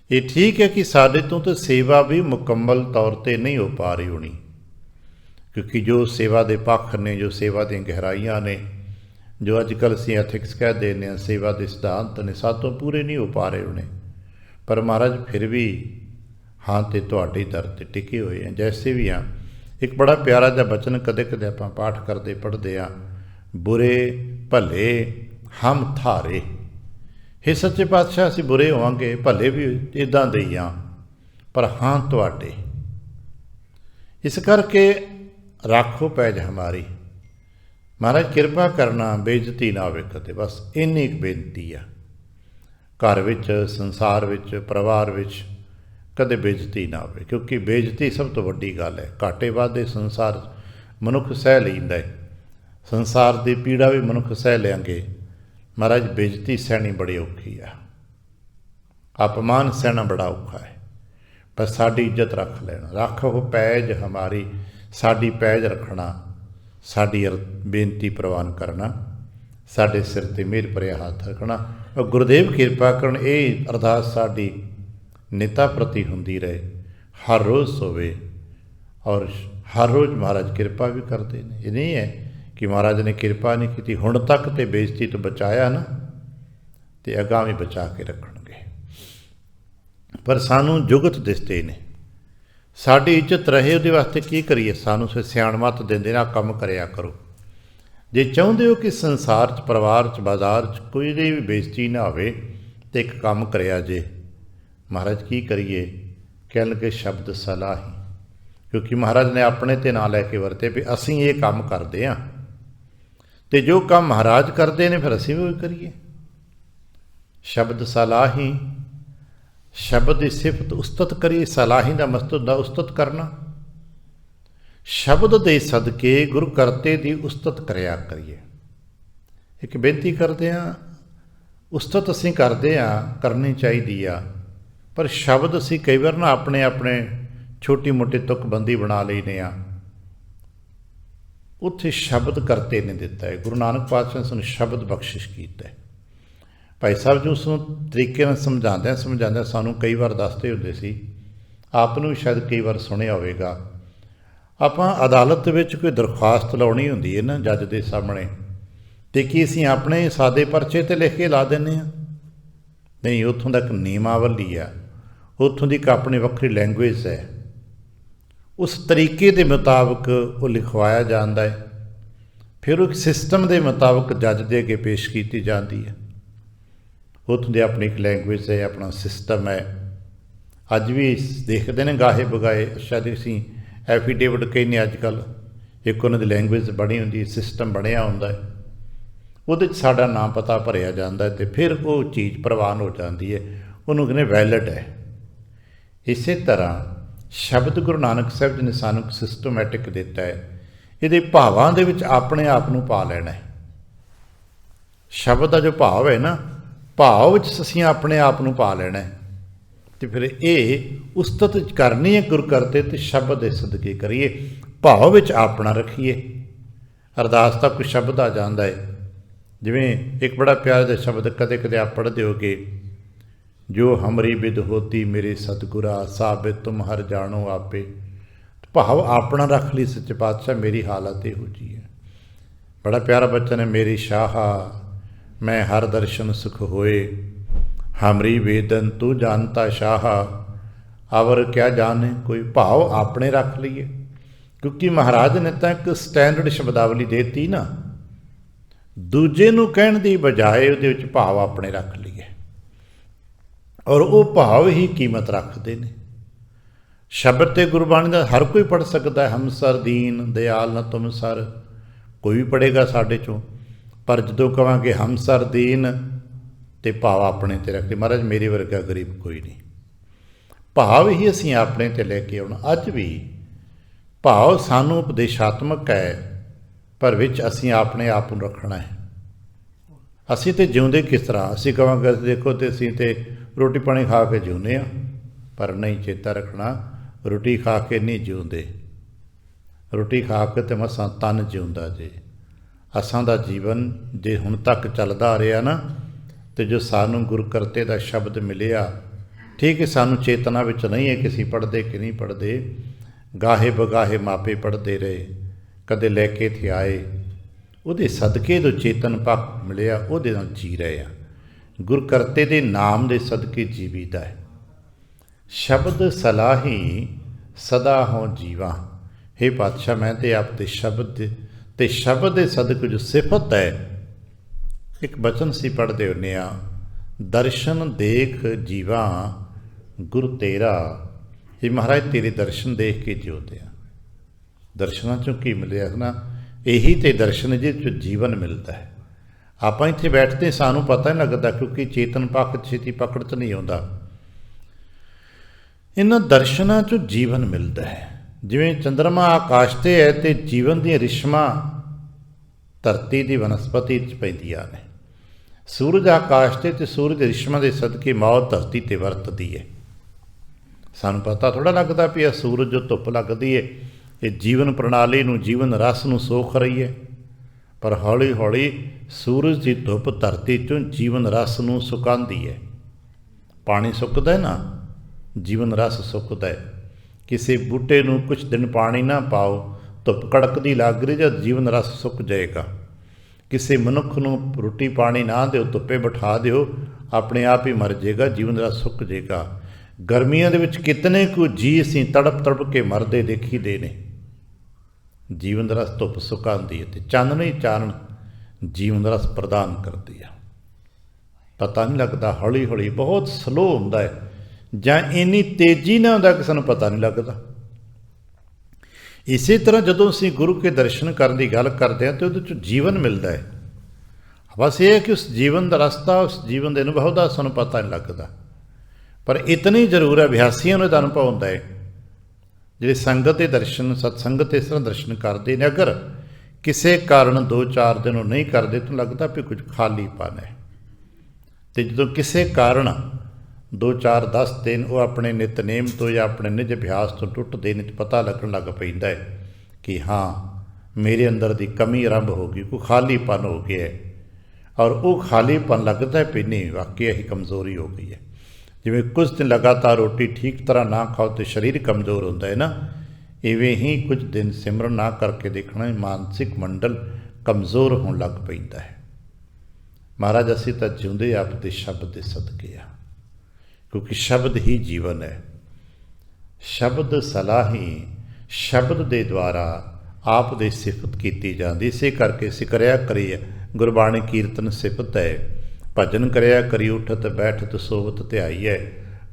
ਇਹ ਠੀਕ ਹੈ ਕਿ ਸਾਡੇ ਤੋਂ ਤਾਂ ਸੇਵਾ ਵੀ ਮੁਕੰਮਲ ਤੌਰ 'ਤੇ ਨਹੀਂ ਹੋ ਪਾ ਰਹੀ ਹੋਣੀ, ਕਿਉਂਕਿ ਜੋ ਸੇਵਾ ਦੇ ਪੱਖ ਨੇ, ਜੋ ਸੇਵਾ ਦੀਆਂ ਗਹਿਰਾਈਆਂ ਨੇ, ਜੋ ਅੱਜ ਕੱਲ੍ਹ ਅਸੀਂ ਐਥਿਕਸ ਕਹਿ ਦਿੰਦੇ ਹਾਂ, ਸੇਵਾ ਦੇ ਸਿਧਾਂਤ ਨੇ, ਸਾਤੋਂ ਪੂਰੇ ਨਹੀਂ ਹੋ ਪਾ ਰਹੇ ਹੋਣੇ। ਪਰ ਮਹਾਰਾਜ ਫਿਰ ਵੀ ਹਾਂ ਤੇ ਤੁਹਾਡੇ ਦਰ 'ਤੇ ਟਿਕੇ ਹੋਏ ਆ, ਜੈਸੇ ਵੀ ਹਾਂ। ਇੱਕ ਬੜਾ ਪਿਆਰਾ ਜਿਹਾ ਬਚਨ ਕਦੇ ਕਦੇ ਆਪਾਂ ਪਾਠ ਕਰਦੇ ਪੜ੍ਹਦੇ ਹਾਂ, ਬੁਰੇ ਭਲੇ ਹਮ ਥਾਰੇ। ਹੇ ਸੱਚੇ ਪਾਤਸ਼ਾਹ, ਅਸੀਂ ਬੁਰੇ ਹੋਵਾਂਗੇ, ਭਲੇ ਵੀ ਇੱਦਾਂ ਦੇ ਹੀ ਹਾਂ, ਪਰ ਹਾਂ ਤੁਹਾਡੇ। ਇਸ ਕਰਕੇ ਰਾਖੋ ਪੈਜ ਹਮਾਰੀ, ਮਹਾਰਾਜ ਕਿਰਪਾ ਕਰਨਾ, ਬੇਇੱਜ਼ਤੀ ਨਾ ਹੋਵੇ ਕਦੇ, ਬਸ ਇੰਨੀ ਇੱਕ ਬੇਨਤੀ ਆ। ਘਰ ਵਿੱਚ, ਸੰਸਾਰ ਵਿੱਚ, ਪਰਿਵਾਰ ਵਿੱਚ ਕਦੇ ਬੇਇੱਜ਼ਤੀ ਨਾ ਹੋਵੇ, ਕਿਉਂਕਿ ਬੇਇੱਜ਼ਤੀ ਸਭ ਤੋਂ ਵੱਡੀ ਗੱਲ ਹੈ। ਘਾਟੇ ਵਾਧੇ ਸੰਸਾਰ ਮਨੁੱਖ ਸਹਿ ਲੈਂਦਾ ਹੈ, ਸੰਸਾਰ ਦੀ ਪੀੜਾ ਵੀ ਮਨੁੱਖ ਸਹਿ ਲਿਆਂਗੇ, ਮਹਾਰਾਜ ਬੇਇੱਜ਼ਤੀ ਸਹਿਣੀ ਬੜੀ ਔਖੀ ਆ, ਅਪਮਾਨ ਸਹਿਣਾ ਬੜਾ ਔਖਾ ਹੈ। ਪਰ ਸਾਡੀ ਇੱਜ਼ਤ ਰੱਖ ਲੈਣਾ, ਰੱਖੋ ਪੈਜ ਹਮਾਰੀ, ਸਾਡੀ ਪੈਜ ਰੱਖਣਾ, ਸਾਡੀ ਬੇਨਤੀ ਪ੍ਰਵਾਨ ਕਰਨਾ, ਸਾਡੇ ਸਿਰ 'ਤੇ ਮਿਹਰ ਭਰਿਆ ਹੱਥ ਰੱਖਣਾ। ਔਰ ਗੁਰਦੇਵ ਕਿਰਪਾ ਕਰਨ, ਇਹ ਅਰਦਾਸ ਸਾਡੀ ਨਿਤਾ ਪ੍ਰਤੀ ਹੁੰਦੀ ਰਹੇ, ਹਰ ਰੋਜ਼ ਹੋਵੇ। ਔਰ ਹਰ ਰੋਜ਼ ਮਹਾਰਾਜ ਕਿਰਪਾ ਵੀ ਕਰਦੇ ਨੇ। ਇਹ ਨਹੀਂ ਹੈ ਕਿ ਮਹਾਰਾਜ ਨੇ ਕਿਰਪਾ ਨਹੀਂ ਕੀਤੀ, ਹੁਣ ਤੱਕ ਤੇ ਬੇਇੱਜ਼ਤੀ ਤੋਂ ਬਚਾਇਆ ਨਾ, ਤੇ ਅਗਾਂਹ ਵੀ ਬਚਾ ਕੇ ਰੱਖਣਗੇ। ਪਰ ਸਾਨੂੰ ਜੁਗਤ ਦਿਸਦੇ ਨੇ, ਸਾਡੀ ਇੱਜ਼ਤ ਰਹੇ ਉਹਦੇ ਵਾਸਤੇ ਕੀ ਕਰੀਏ? ਸਾਨੂੰ ਫਿਰ ਸਿਆਣਮੱਤ ਦਿੰਦੇ ਨਾ, ਕੰਮ ਕਰਿਆ ਕਰੋ। ਜੇ ਚਾਹੁੰਦੇ ਹੋ ਕਿ ਸੰਸਾਰ 'ਚ, ਪਰਿਵਾਰ 'ਚ, ਬਾਜ਼ਾਰ 'ਚ ਕੋਈ ਦੀ ਵੀ ਬੇਇੱਜ਼ਤੀ ਨਾ ਹੋਵੇ, ਤਾਂ ਇੱਕ ਕੰਮ ਕਰਿਆ ਜੇ। ਮਹਾਰਾਜ ਕੀ ਕਰੀਏ? ਕਹਿਣ ਲੱਗੇ ਸ਼ਬਦ ਸਲਾਹੀ, ਕਿਉਂਕਿ ਮਹਾਰਾਜ ਨੇ ਆਪਣੇ 'ਤੇ ਨਾਂ ਲੈ ਕੇ ਵਰਤੇ ਵੀ ਅਸੀਂ ਇਹ ਕੰਮ ਕਰਦੇ ਹਾਂ, ਅਤੇ ਜੋ ਕੰਮ ਮਹਾਰਾਜ ਕਰਦੇ ਨੇ ਫਿਰ ਅਸੀਂ ਵੀ ਉਹ ਕਰੀਏ। ਸ਼ਬਦ ਸਲਾਹੀ, ਸ਼ਬਦ ਦੀ ਸਿਫਤ ਉਸਤਤ ਕਰੀਏ। ਸਲਾਹੀ ਦਾ ਮਤਲਬ ਹੁੰਦਾ ਉਸਤਤ ਕਰਨਾ। ਸ਼ਬਦ ਦੇ ਸਦਕੇ ਗੁਰੂ ਕਰਤੇ ਦੀ ਉਸਤਤ ਕਰਿਆ ਕਰੀਏ। ਇੱਕ ਬੇਨਤੀ ਕਰਦੇ ਹਾਂ, ਉਸਤਤ ਅਸੀਂ ਕਰਦੇ ਹਾਂ, ਕਰਨੀ ਚਾਹੀਦੀ ਆ, ਪਰ ਸ਼ਬਦ ਅਸੀਂ ਕਈ ਵਾਰ ਨਾ ਆਪਣੇ ਛੋਟੀ ਮੋਟੀ ਤੁਕਬੰਦੀ ਬਣਾ ਲੈਂਦੇ ਹਾਂ। ਉੱਥੇ ਸ਼ਬਦ ਕਰਤੇ ਨੇ ਦਿੱਤਾ ਹੈ। ਗੁਰੂ ਨਾਨਕ ਪਾਤਸ਼ਾਹ ਨੇ ਸਾਨੂੰ ਸ਼ਬਦ ਬਖਸ਼ਿਸ਼ ਕੀਤਾ ਹੈ। ਭਾਈ ਸਾਹਿਬ ਜੀ ਉਸ ਨੂੰ ਤਰੀਕੇ ਨਾਲ ਸਮਝਾਉਂਦਿਆਂ ਸਾਨੂੰ ਕਈ ਵਾਰ ਦੱਸਦੇ ਹੁੰਦੇ ਸੀ, ਆਪ ਨੂੰ ਵੀ ਸ਼ਾਇਦ ਕਈ ਵਾਰ ਸੁਣਿਆ ਹੋਵੇਗਾ। ਆਪਾਂ ਅਦਾਲਤ ਦੇ ਵਿੱਚ ਕੋਈ ਦਰਖਾਸਤ ਲਾਉਣੀ ਹੁੰਦੀ ਹੈ ਨਾ ਜੱਜ ਦੇ ਸਾਹਮਣੇ, ਅਤੇ ਕੀ ਅਸੀਂ ਆਪਣੇ ਸਾਦੇ ਪਰਚੇ 'ਤੇ ਲਿਖ ਕੇ ਲਾ ਦਿੰਦੇ ਹਾਂ? ਨਹੀਂ, ਉੱਥੋਂ ਦਾ ਇੱਕ ਨਿਯਮਾਵਲੀ ਆ, ਉੱਥੋਂ ਦੀ ਇੱਕ ਆਪਣੀ ਵੱਖਰੀ ਲੈਂਗੁਏਜ ਹੈ। ਉਸ ਤਰੀਕੇ ਦੇ ਮੁਤਾਬਕ ਉਹ ਲਿਖਵਾਇਆ ਜਾਂਦਾ ਹੈ, ਫਿਰ ਉਹ ਸਿਸਟਮ ਦੇ ਮੁਤਾਬਕ ਜੱਜ ਦੇ ਅੱਗੇ ਪੇਸ਼ ਕੀਤੀ ਜਾਂਦੀ ਹੈ। ਉੱਥੋਂ ਦੀ ਆਪਣੀ ਇੱਕ ਲੈਂਗੁਏਜ ਹੈ, ਆਪਣਾ ਸਿਸਟਮ ਹੈ। ਅੱਜ ਵੀ ਦੇਖਦੇ ਨੇ ਗਾਹੇ ਬਗਾਏ, ਸ਼ਾਇਦ ਅਸੀਂ ਐਫੀਡੇਵਿਟ ਕਹਿੰਦੇ ਅੱਜ ਕੱਲ੍ਹ, ਇੱਕ ਉਹਨਾਂ ਦੀ ਲੈਂਗੁਏਜ ਬਣੀ ਹੁੰਦੀ, ਸਿਸਟਮ ਬਣਿਆ ਹੁੰਦਾ ਹੈ, ਉਹਦੇ 'ਚ ਸਾਡਾ ਨਾਮ ਪਤਾ ਭਰਿਆ ਜਾਂਦਾ ਅਤੇ ਫਿਰ ਉਹ ਚੀਜ਼ ਪ੍ਰਵਾਨ ਹੋ ਜਾਂਦੀ ਹੈ, ਉਹਨੂੰ ਕਹਿੰਦੇ ਵੈਲਿਡ ਹੈ। ਇਸੇ ਤਰ੍ਹਾਂ ਸ਼ਬਦ ਗੁਰੂ ਨਾਨਕ ਸਾਹਿਬ ਜੀ ਨੇ ਸਾਨੂੰ ਇੱਕ ਸਿਸਟਮੈਟਿਕ ਦਿੱਤਾ ਹੈ। ਇਹਦੇ ਭਾਵਾਂ ਦੇ ਵਿੱਚ ਆਪਣੇ ਆਪ ਨੂੰ ਪਾ ਲੈਣਾ ਹੈ। ਸ਼ਬਦ ਦਾ ਜੋ ਭਾਵ ਹੈ ਨਾ, ਭਾਵ ਵਿੱਚ ਅਸੀਂ ਆਪਣੇ ਆਪ ਨੂੰ ਪਾ ਲੈਣਾ ਹੈ, ਅਤੇ ਫਿਰ ਇਹ ਉਸਤਤ ਕਰਨੀ ਹੈ ਗੁਰੂ ਕਰਤੇ, ਅਤੇ ਸ਼ਬਦ ਦੇ ਸਦਕੇ ਕਰੀਏ, ਭਾਵ ਵਿੱਚ ਆਪਣਾ ਰੱਖੀਏ। ਅਰਦਾਸ ਦਾ ਕੋਈ ਸ਼ਬਦ ਆ ਜਾਂਦਾ ਹੈ, ਜਿਵੇਂ ਇੱਕ ਬੜਾ ਪਿਆਰਾ ਜਿਹਾ ਸ਼ਬਦ ਕਦੇ ਕਦੇ ਆਪ ਪੜ੍ਹਦੇ ਹੋਗੇ, ਜੋ ਹਮਰੀ ਬਿਦ ਹੋਤੀ ਮੇਰੇ ਸਤਿਗੁਰਾ, ਸਾਬਿਤ ਤੁਮ ਹਰ ਜਾਣੋ ਆਪੇ। ਭਾਵ ਆਪਣਾ ਰੱਖ ਲਈ, ਸੱਚੇ ਪਾਤਸ਼ਾਹ ਮੇਰੀ ਹਾਲਤ ਇਹੋ ਜਿਹੀ ਹੈ। ਬੜਾ ਪਿਆਰਾ ਬਚਨ ਹੈ, ਮੇਰੀ ਸ਼ਾਹਾ ਮੈਂ ਹਰ ਦਰਸ਼ਨ ਸੁਖ ਹੋਏ, ਹਮਰੀ ਵੇਦਨ ਤੂੰ ਜਾਣਤਾ ਸ਼ਾਹਾ, ਅਵਰ ਕਿਆ ਜਾਣੇ ਕੋਈ। ਭਾਵ ਆਪਣੇ ਰੱਖ ਲਈਏ, ਕਿਉਂਕਿ ਮਹਾਰਾਜ ਨੇ ਤਾਂ ਇੱਕ ਸਟੈਂਡਰਡ ਸ਼ਬਦਾਵਲੀ ਦੇਤੀ ਨਾ, ਦੂਜੇ ਨੂੰ ਕਹਿਣ ਦੀ ਬਜਾਏ ਉਹਦੇ ਵਿੱਚ ਭਾਵ ਆਪਣੇ ਰੱਖ ਲਈਏ, ਔਰ ਉਹ ਭਾਵ ਹੀ ਕੀਮਤ ਰੱਖਦੇ ਨੇ। ਸ਼ਬਦ ਤੇ ਗੁਰਬਾਣੀ ਦਾ ਹਰ ਕੋਈ ਪੜ੍ਹ ਸਕਦਾ ਹੈ। ਹਮਸਰ ਦੀਨ ਦਿਆਲ ਨ ਤੁਮ ਸਰ, ਕੋਈ ਵੀ ਪੜ੍ਹੇਗਾ ਸਾਡੇ 'ਚੋਂ, ਪਰ ਜਦੋਂ ਕਹਾਂਗੇ ਹਮਸਰ ਦੀਨ, ਅਤੇ ਭਾਵ ਆਪਣੇ 'ਤੇ ਰੱਖਦੇ, ਮਹਾਰਾਜ ਮੇਰੇ ਵਰਗਾ ਗਰੀਬ ਕੋਈ ਨਹੀਂ। ਭਾਵ ਹੀ ਅਸੀਂ ਆਪਣੇ 'ਤੇ ਲੈ ਕੇ ਆਉਣਾ। ਅੱਜ ਵੀ ਭਾਵ ਸਾਨੂੰ ਉਪਦੇਸ਼ਾਤਮਕ ਹੈ, ਪਰ ਵਿੱਚ ਅਸੀਂ ਆਪਣੇ ਆਪ ਨੂੰ ਰੱਖਣਾ ਹੈ। ਅਸੀਂ ਤਾਂ ਜਿਉਂਦੇ ਕਿਸ ਤਰ੍ਹਾਂ? ਅਸੀਂ ਕਹਾਂਗੇ ਦੇਖੋ, ਅਤੇ ਅਸੀਂ ਤਾਂ ਰੋਟੀ ਪਾਣੀ ਖਾ ਕੇ ਜਿਉਂਦੇ ਹਾਂ, ਪਰ ਨਹੀਂ, ਚੇਤਾ ਰੱਖਣਾ, ਰੋਟੀ ਖਾ ਕੇ ਨਹੀਂ ਜਿਉਂਦੇ। ਰੋਟੀ ਖਾ ਕੇ ਤਾਂ ਮਸਾਂ ਤਨ ਜਿਉਂਦਾ ਜੇ। ਅਸਾਂ ਦਾ ਜੀਵਨ ਜੇ ਹੁਣ ਤੱਕ ਚੱਲਦਾ ਆ ਰਿਹਾ ਨਾ, ਅਤੇ ਜੋ ਸਾਨੂੰ ਗੁਰੂ ਕਰਤੇ ਦਾ ਸ਼ਬਦ ਮਿਲਿਆ, ਠੀਕ ਹੈ, ਸਾਨੂੰ ਚੇਤਨਾ ਵਿੱਚ ਨਹੀਂ ਹੈ ਕਿ ਅਸੀਂ ਪੜ੍ਹਦੇ ਕਿ ਨਹੀਂ ਪੜ੍ਹਦੇ। ਗਾਹੇ ਬਗਾਹੇ ਮਾਪੇ ਪੜ੍ਹਦੇ ਰਹੇ, ਕਦੇ ਲੈ ਕੇ ਇੱਥੇ ਆਏ, ਉਹਦੇ ਸਦਕੇ ਜੋ ਚੇਤਨ ਪੱਖ ਮਿਲਿਆ, ਉਹਦੇ ਨਾਲ ਜੀ ਰਹੇ ਆ। ਗੁਰੂ ਕਰਤੇ ਦੇ ਨਾਮ ਦੇ ਸਦਕੇ ਜੀਵੀਦਾ ਹੈ। ਸ਼ਬਦ ਸਲਾਹੀ ਸਦਾ ਹੋ ਜੀਵਾ। ਹੇ ਪਾਤਸ਼ਾਹ, ਮੈਂ ਤੇ ਆਪ ਦੇ ਸ਼ਬਦ ਤੇ ਸ਼ਬਦ ਦੇ ਸਦਕੇ ਜੋ ਸਿਫਤ ਹੈ, ਇੱਕ ਬਚਨ ਸੀ ਪੜ੍ਹਦੇ ਹੁੰਦੇ ਆ, ਦਰਸ਼ਨ ਦੇਖ ਜੀਵਾ ਗੁਰੂ ਤੇਰਾ। ਇਹ ਮਹਾਰਾਜ ਤੇਰੇ ਦਰਸ਼ਨ ਦੇਖ ਕੇ ਜਿਉਂਦੇ ਆ। ਦਰਸ਼ਨਾਂ 'ਚੋਂ ਕੀ ਮਿਲਿਆ ਨਾ? ਇਹੀ ਤੇ ਦਰਸ਼ਨ ਜਿਹਦੇ 'ਚ ਜੀਵਨ ਮਿਲਦਾ ਹੈ। ਆਪਾਂ ਇੱਥੇ ਬੈਠਦੇ ਸਾਨੂੰ ਪਤਾ ਨਹੀਂ ਲੱਗਦਾ, ਕਿਉਂਕਿ ਚੇਤਨ ਪੱਖ ਛੇਤੀ ਪਕੜ 'ਚ ਨਹੀਂ ਆਉਂਦਾ। ਇਹਨਾਂ ਦਰਸ਼ਨਾਂ 'ਚੋਂ ਜੀਵਨ ਮਿਲਦਾ ਹੈ। ਜਿਵੇਂ ਚੰਦਰਮਾ ਆਕਾਸ਼ 'ਤੇ ਹੈ, ਅਤੇ ਜੀਵਨ ਦੀਆਂ ਰਿਸ਼ਮਾਂ ਧਰਤੀ ਦੀ ਵਨਸਪਤੀ 'ਚ ਪੈਂਦੀਆਂ ਨੇ। ਸੂਰਜ ਆਕਾਸ਼ 'ਤੇ, ਅਤੇ ਸੂਰਜ ਦੇ ਰਿਸ਼ਮਾਂ ਦੇ ਸਦਕੇ ਮੌਤ ਧਰਤੀ 'ਤੇ ਵਰਤਦੀ ਹੈ। ਸਾਨੂੰ ਪਤਾ ਥੋੜ੍ਹਾ ਲੱਗਦਾ ਵੀ ਇਹ ਸੂਰਜ ਜੋ ਧੁੱਪ ਲੱਗਦੀ ਹੈ, ਇਹ ਜੀਵਨ ਪ੍ਰਣਾਲੀ ਨੂੰ, ਜੀਵਨ ਰਸ ਨੂੰ ਸੋਖ ਰਹੀ ਹੈ, ਪਰ ਹੌਲੀ ਹੌਲੀ ਸੂਰਜ ਦੀ ਧੁੱਪ ਧਰਤੀ 'ਚੋਂ ਜੀਵਨ ਰਸ ਨੂੰ ਸੁਕਾਉਂਦੀ ਹੈ। ਪਾਣੀ ਸੁੱਕਦਾ ਹੈ ਨਾ, ਜੀਵਨ ਰਸ ਸੁੱਕਦਾ ਹੈ। ਕਿਸੇ ਬੂਟੇ ਨੂੰ ਕੁਛ ਦਿਨ ਪਾਣੀ ਨਾ ਪਾਓ, ਧੁੱਪ ਕੜਕਦੀ ਲੱਗ ਰਹੀ, ਜਦ ਜੀਵਨ ਰਸ ਸੁੱਕ ਜਾਏਗਾ। ਕਿਸੇ ਮਨੁੱਖ ਨੂੰ ਰੋਟੀ ਪਾਣੀ ਨਾ ਦਿਓ, ਧੁੱਪੇ ਬਿਠਾ ਦਿਓ, ਆਪਣੇ ਆਪ ਹੀ ਮਰ ਜਾਏਗਾ, ਜੀਵਨ ਰਸ ਸੁੱਕ ਜਾਏਗਾ। ਗਰਮੀਆਂ ਦੇ ਵਿੱਚ ਕਿਤਨੇ ਕੁ ਜੀ ਅਸੀਂ ਤੜਪ ਤੜਪ ਕੇ ਮਰਦੇ ਦੇਖੀਦੇ ਨੇ। ਜੀਵਨ ਰਸ ਧੁੱਪ ਸੁਕਾਉਂਦੀ ਹੈ, ਅਤੇ ਚਾਨਣੀ ਚਾਨਣ ਜੀਵਨ ਰਸ ਪ੍ਰਦਾਨ ਕਰਦੀ ਆ। ਪਤਾ ਨਹੀਂ ਲੱਗਦਾ, ਹੌਲੀ ਹੌਲੀ ਬਹੁਤ ਸਲੋ ਹੁੰਦਾ ਹੈ, ਜਾਂ ਇੰਨੀ ਤੇਜ਼ੀ ਨਾਲ ਹੁੰਦਾ ਕਿ ਸਾਨੂੰ ਪਤਾ ਨਹੀਂ ਲੱਗਦਾ। ਇਸੇ ਤਰ੍ਹਾਂ ਜਦੋਂ ਅਸੀਂ ਗੁਰੂ ਕੇ ਦਰਸ਼ਨ ਕਰਨ ਦੀ ਗੱਲ ਕਰਦੇ ਹਾਂ, ਤਾਂ ਉਹਦੇ 'ਚ ਜੀਵਨ ਮਿਲਦਾ ਹੈ। बस ये है कि उस जीवन का रस्ता, उस जीवन के अनुभव का सानूं पता नहीं लगता, पर इतनी जरूर है अभ्यासियों ने अनुभव होता है ਜਿਹੜੇ संगत के दर्शन सतसंगत इस तरह दर्शन करते हैं। अगर किसी कारण 2-4 दिन नहीं करते तो लगता भी कुछ खालीपन है, तो जो किसी कारण 2-4-10 दिन वो अपने नितनेम तो या अपने निज अभ्यास तो टुटते नहीं, तो पता लगन लग पैंदा है कि हाँ मेरे अंदर की कमी आरंभ हो गई, कोई खालीपन हो गया है। और वो खालीपन लगता है भी नहीं वाकई यही कमज़ोरी हो गई है। जिमें कुछ दिन लगातार रोटी ठीक तरह ना खाओ तो शरीर कमज़ोर होता है ना, इवें ही कुछ दिन सिमरन ना करके देखना मानसिक मंडल कमज़ोर होने लग पैंदा है। महाराज असीं तां जिउंदे आपदे शब्द दे सदके आ, क्योंकि शब्द ही जीवन है। शब्द सलाही शब्द दे द्वारा आप दे सिफत की जाती, इसे करके सिकरिया करी गुरबाणी कीर्तन सिफत है। भजन करया करी उठत बैठत सोवत ध्याई है,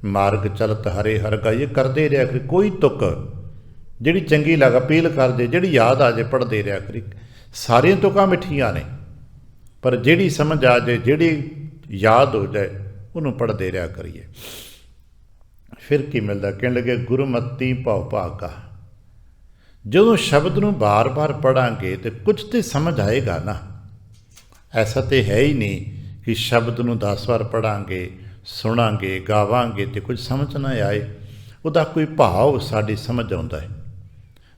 मार्ग चलत हरे हर गाइए। करते रहा करी कोई तुक जिहड़ी चंगी लग अपील कर दे, जिहड़ी याद आ जाए पढ़ते रहा करी। सारियां तुकां मिठियां ने, पर जिहड़ी समझ आ जाए, जिहड़ी याद हो जाए, उन्होंने पढ़ते रहा करिए। फिर की मिलता, कहने लगे गुरमती भव भागा। जो शब्द नूं बार बार पढ़ांगे तो कुछ तो समझ आएगा ना। ऐसा तो है ही नहीं कि शब्द नूं 10 बार पढ़ांगे, सुनांगे, गावांगे तो कुछ समझ ना आए। उहदा कोई भाव साडी समझ आउंदा है।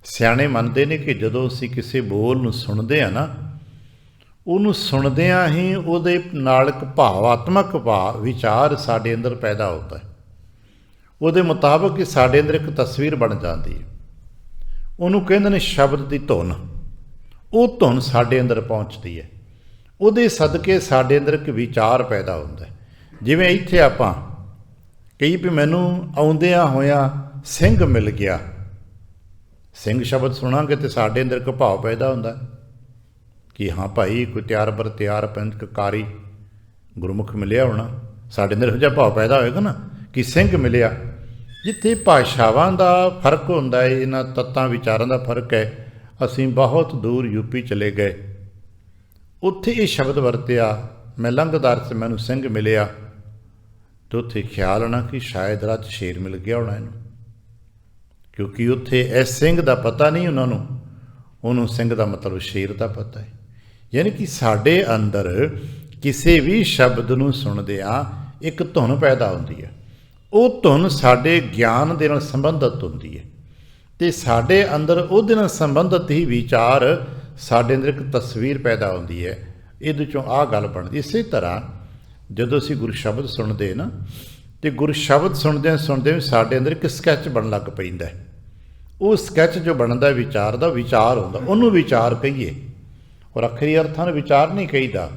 सियाणे मनते हैं कि जदों असीं किसी बोल नूं सुणदे आ ना, उहनूं सुणदिआं ही उहदे नाल एक भावात्मक विचार साडे अंदर पैदा होता है। उहदे मुताबक ही साडे अंदर एक तस्वीर बन जाती है। उहनूं कहंदे ने शब्द की धुन। वो धुन साडे अंदर पहुँचती है, ਉਹਦੇ ਸਦਕੇ ਸਾਡੇ ਅੰਦਰ ਇੱਕ ਵਿਚਾਰ ਪੈਦਾ ਹੁੰਦਾ ਹੈ। ਜਿਵੇਂ ਇੱਥੇ ਆਪਾਂ ਕਹੀ ਵੀ ਮੈਨੂੰ ਆਉਂਦਿਆਂ ਹੋਇਆਂ ਸਿੰਘ ਮਿਲ ਗਿਆ, ਸਿੰਘ ਸ਼ਬਦ ਸੁਣਾਂਗੇ ਤੇ ਸਾਡੇ ਅੰਦਰ ਇੱਕ ਭਾਵ ਪੈਦਾ ਹੁੰਦਾ ਕਿ ਹਾਂ ਭਾਈ ਕੋਈ ਤਿਆਰ ਬਰ ਤਿਆਰ ਪੰਥ ਕਾਰੀ ਗੁਰਮੁਖ ਮਿਲਿਆ ਹੋਣਾ। ਸਾਡੇ ਅੰਦਰ ਇਹੋ ਜਿਹਾ ਭਾਵ ਪੈਦਾ ਹੋਏਗਾ ਨਾ ਕਿ ਸਿੰਘ ਮਿਲਿਆ। ਜਿੱਥੇ ਭਾਸ਼ਾਵਾਂ ਦਾ ਫਰਕ ਹੁੰਦਾ ਹੈ, ਇਹਨਾਂ ਤੱਤਾਂ ਵਿਚਾਰਾਂ ਦਾ ਫਰਕ ਹੈ। ਅਸੀਂ ਬਹੁਤ ਦੂਰ ਯੂਪੀ ਚਲੇ ਗਏ, ਉੱਥੇ ਇਹ ਸ਼ਬਦ ਵਰਤਿਆ, ਮੈਂ ਲੰਘਦਾਰ ਸੇ ਮੈਨੂੰ ਸਿੰਘ ਮਿਲਿਆ, ਤੇ ਉੱਥੇ ਖਿਆਲ ਆਉਣਾ ਕਿ ਸ਼ਾਇਦ ਰਾਹ 'ਚ ਸ਼ੇਰ ਮਿਲ ਗਿਆ ਹੋਣਾ ਇਹਨੂੰ, ਕਿਉਂਕਿ ਉੱਥੇ ਇਸ ਸਿੰਘ ਦਾ ਪਤਾ ਨਹੀਂ ਉਹਨਾਂ ਨੂੰ, ਉਹਨੂੰ ਸਿੰਘ ਦਾ ਮਤਲਬ ਸ਼ੇਰ ਦਾ ਪਤਾ ਹੈ। ਯਾਨੀ ਕਿ ਸਾਡੇ ਅੰਦਰ ਕਿਸੇ ਵੀ ਸ਼ਬਦ ਨੂੰ ਸੁਣਦਿਆਂ ਇੱਕ ਧੁਨ ਪੈਦਾ ਹੁੰਦੀ ਹੈ। ਉਹ ਧੁਨ ਸਾਡੇ ਗਿਆਨ ਦੇ ਨਾਲ ਸੰਬੰਧਿਤ ਹੁੰਦੀ ਹੈ, ਅਤੇ ਸਾਡੇ ਅੰਦਰ ਉਹਦੇ ਨਾਲ ਸੰਬੰਧਿਤ ਹੀ ਵਿਚਾਰ ਸਾਡੇ ਅੰਦਰ ਇੱਕ ਤਸਵੀਰ ਪੈਦਾ ਹੁੰਦੀ ਹੈ। ਇਹਦੇ 'ਚੋਂ ਆਹ ਗੱਲ ਬਣਦੀ। ਇਸੇ ਤਰ੍ਹਾਂ ਜਦੋਂ ਅਸੀਂ ਗੁਰੂ ਸ਼ਬਦ ਸੁਣਦੇ ਨਾ, ਅਤੇ ਗੁਰੂ ਸ਼ਬਦ ਸੁਣਦਿਆਂ ਸੁਣਦਿਆਂ ਸਾਡੇ ਅੰਦਰ ਇੱਕ ਸਕੈਚ ਬਣਨ ਲੱਗ ਪੈਂਦਾ। ਉਹ ਸਕੈਚ ਜੋ ਬਣਦਾ ਵਿਚਾਰ ਦਾ ਵਿਚਾਰ ਹੁੰਦਾ, ਉਹਨੂੰ ਵਿਚਾਰ ਕਹੀਏ। ਔਰ ਅਖਰੀ ਅਰਥਾਂ ਨੂੰ ਵਿਚਾਰ ਨਹੀਂ ਕਹੀਦਾ,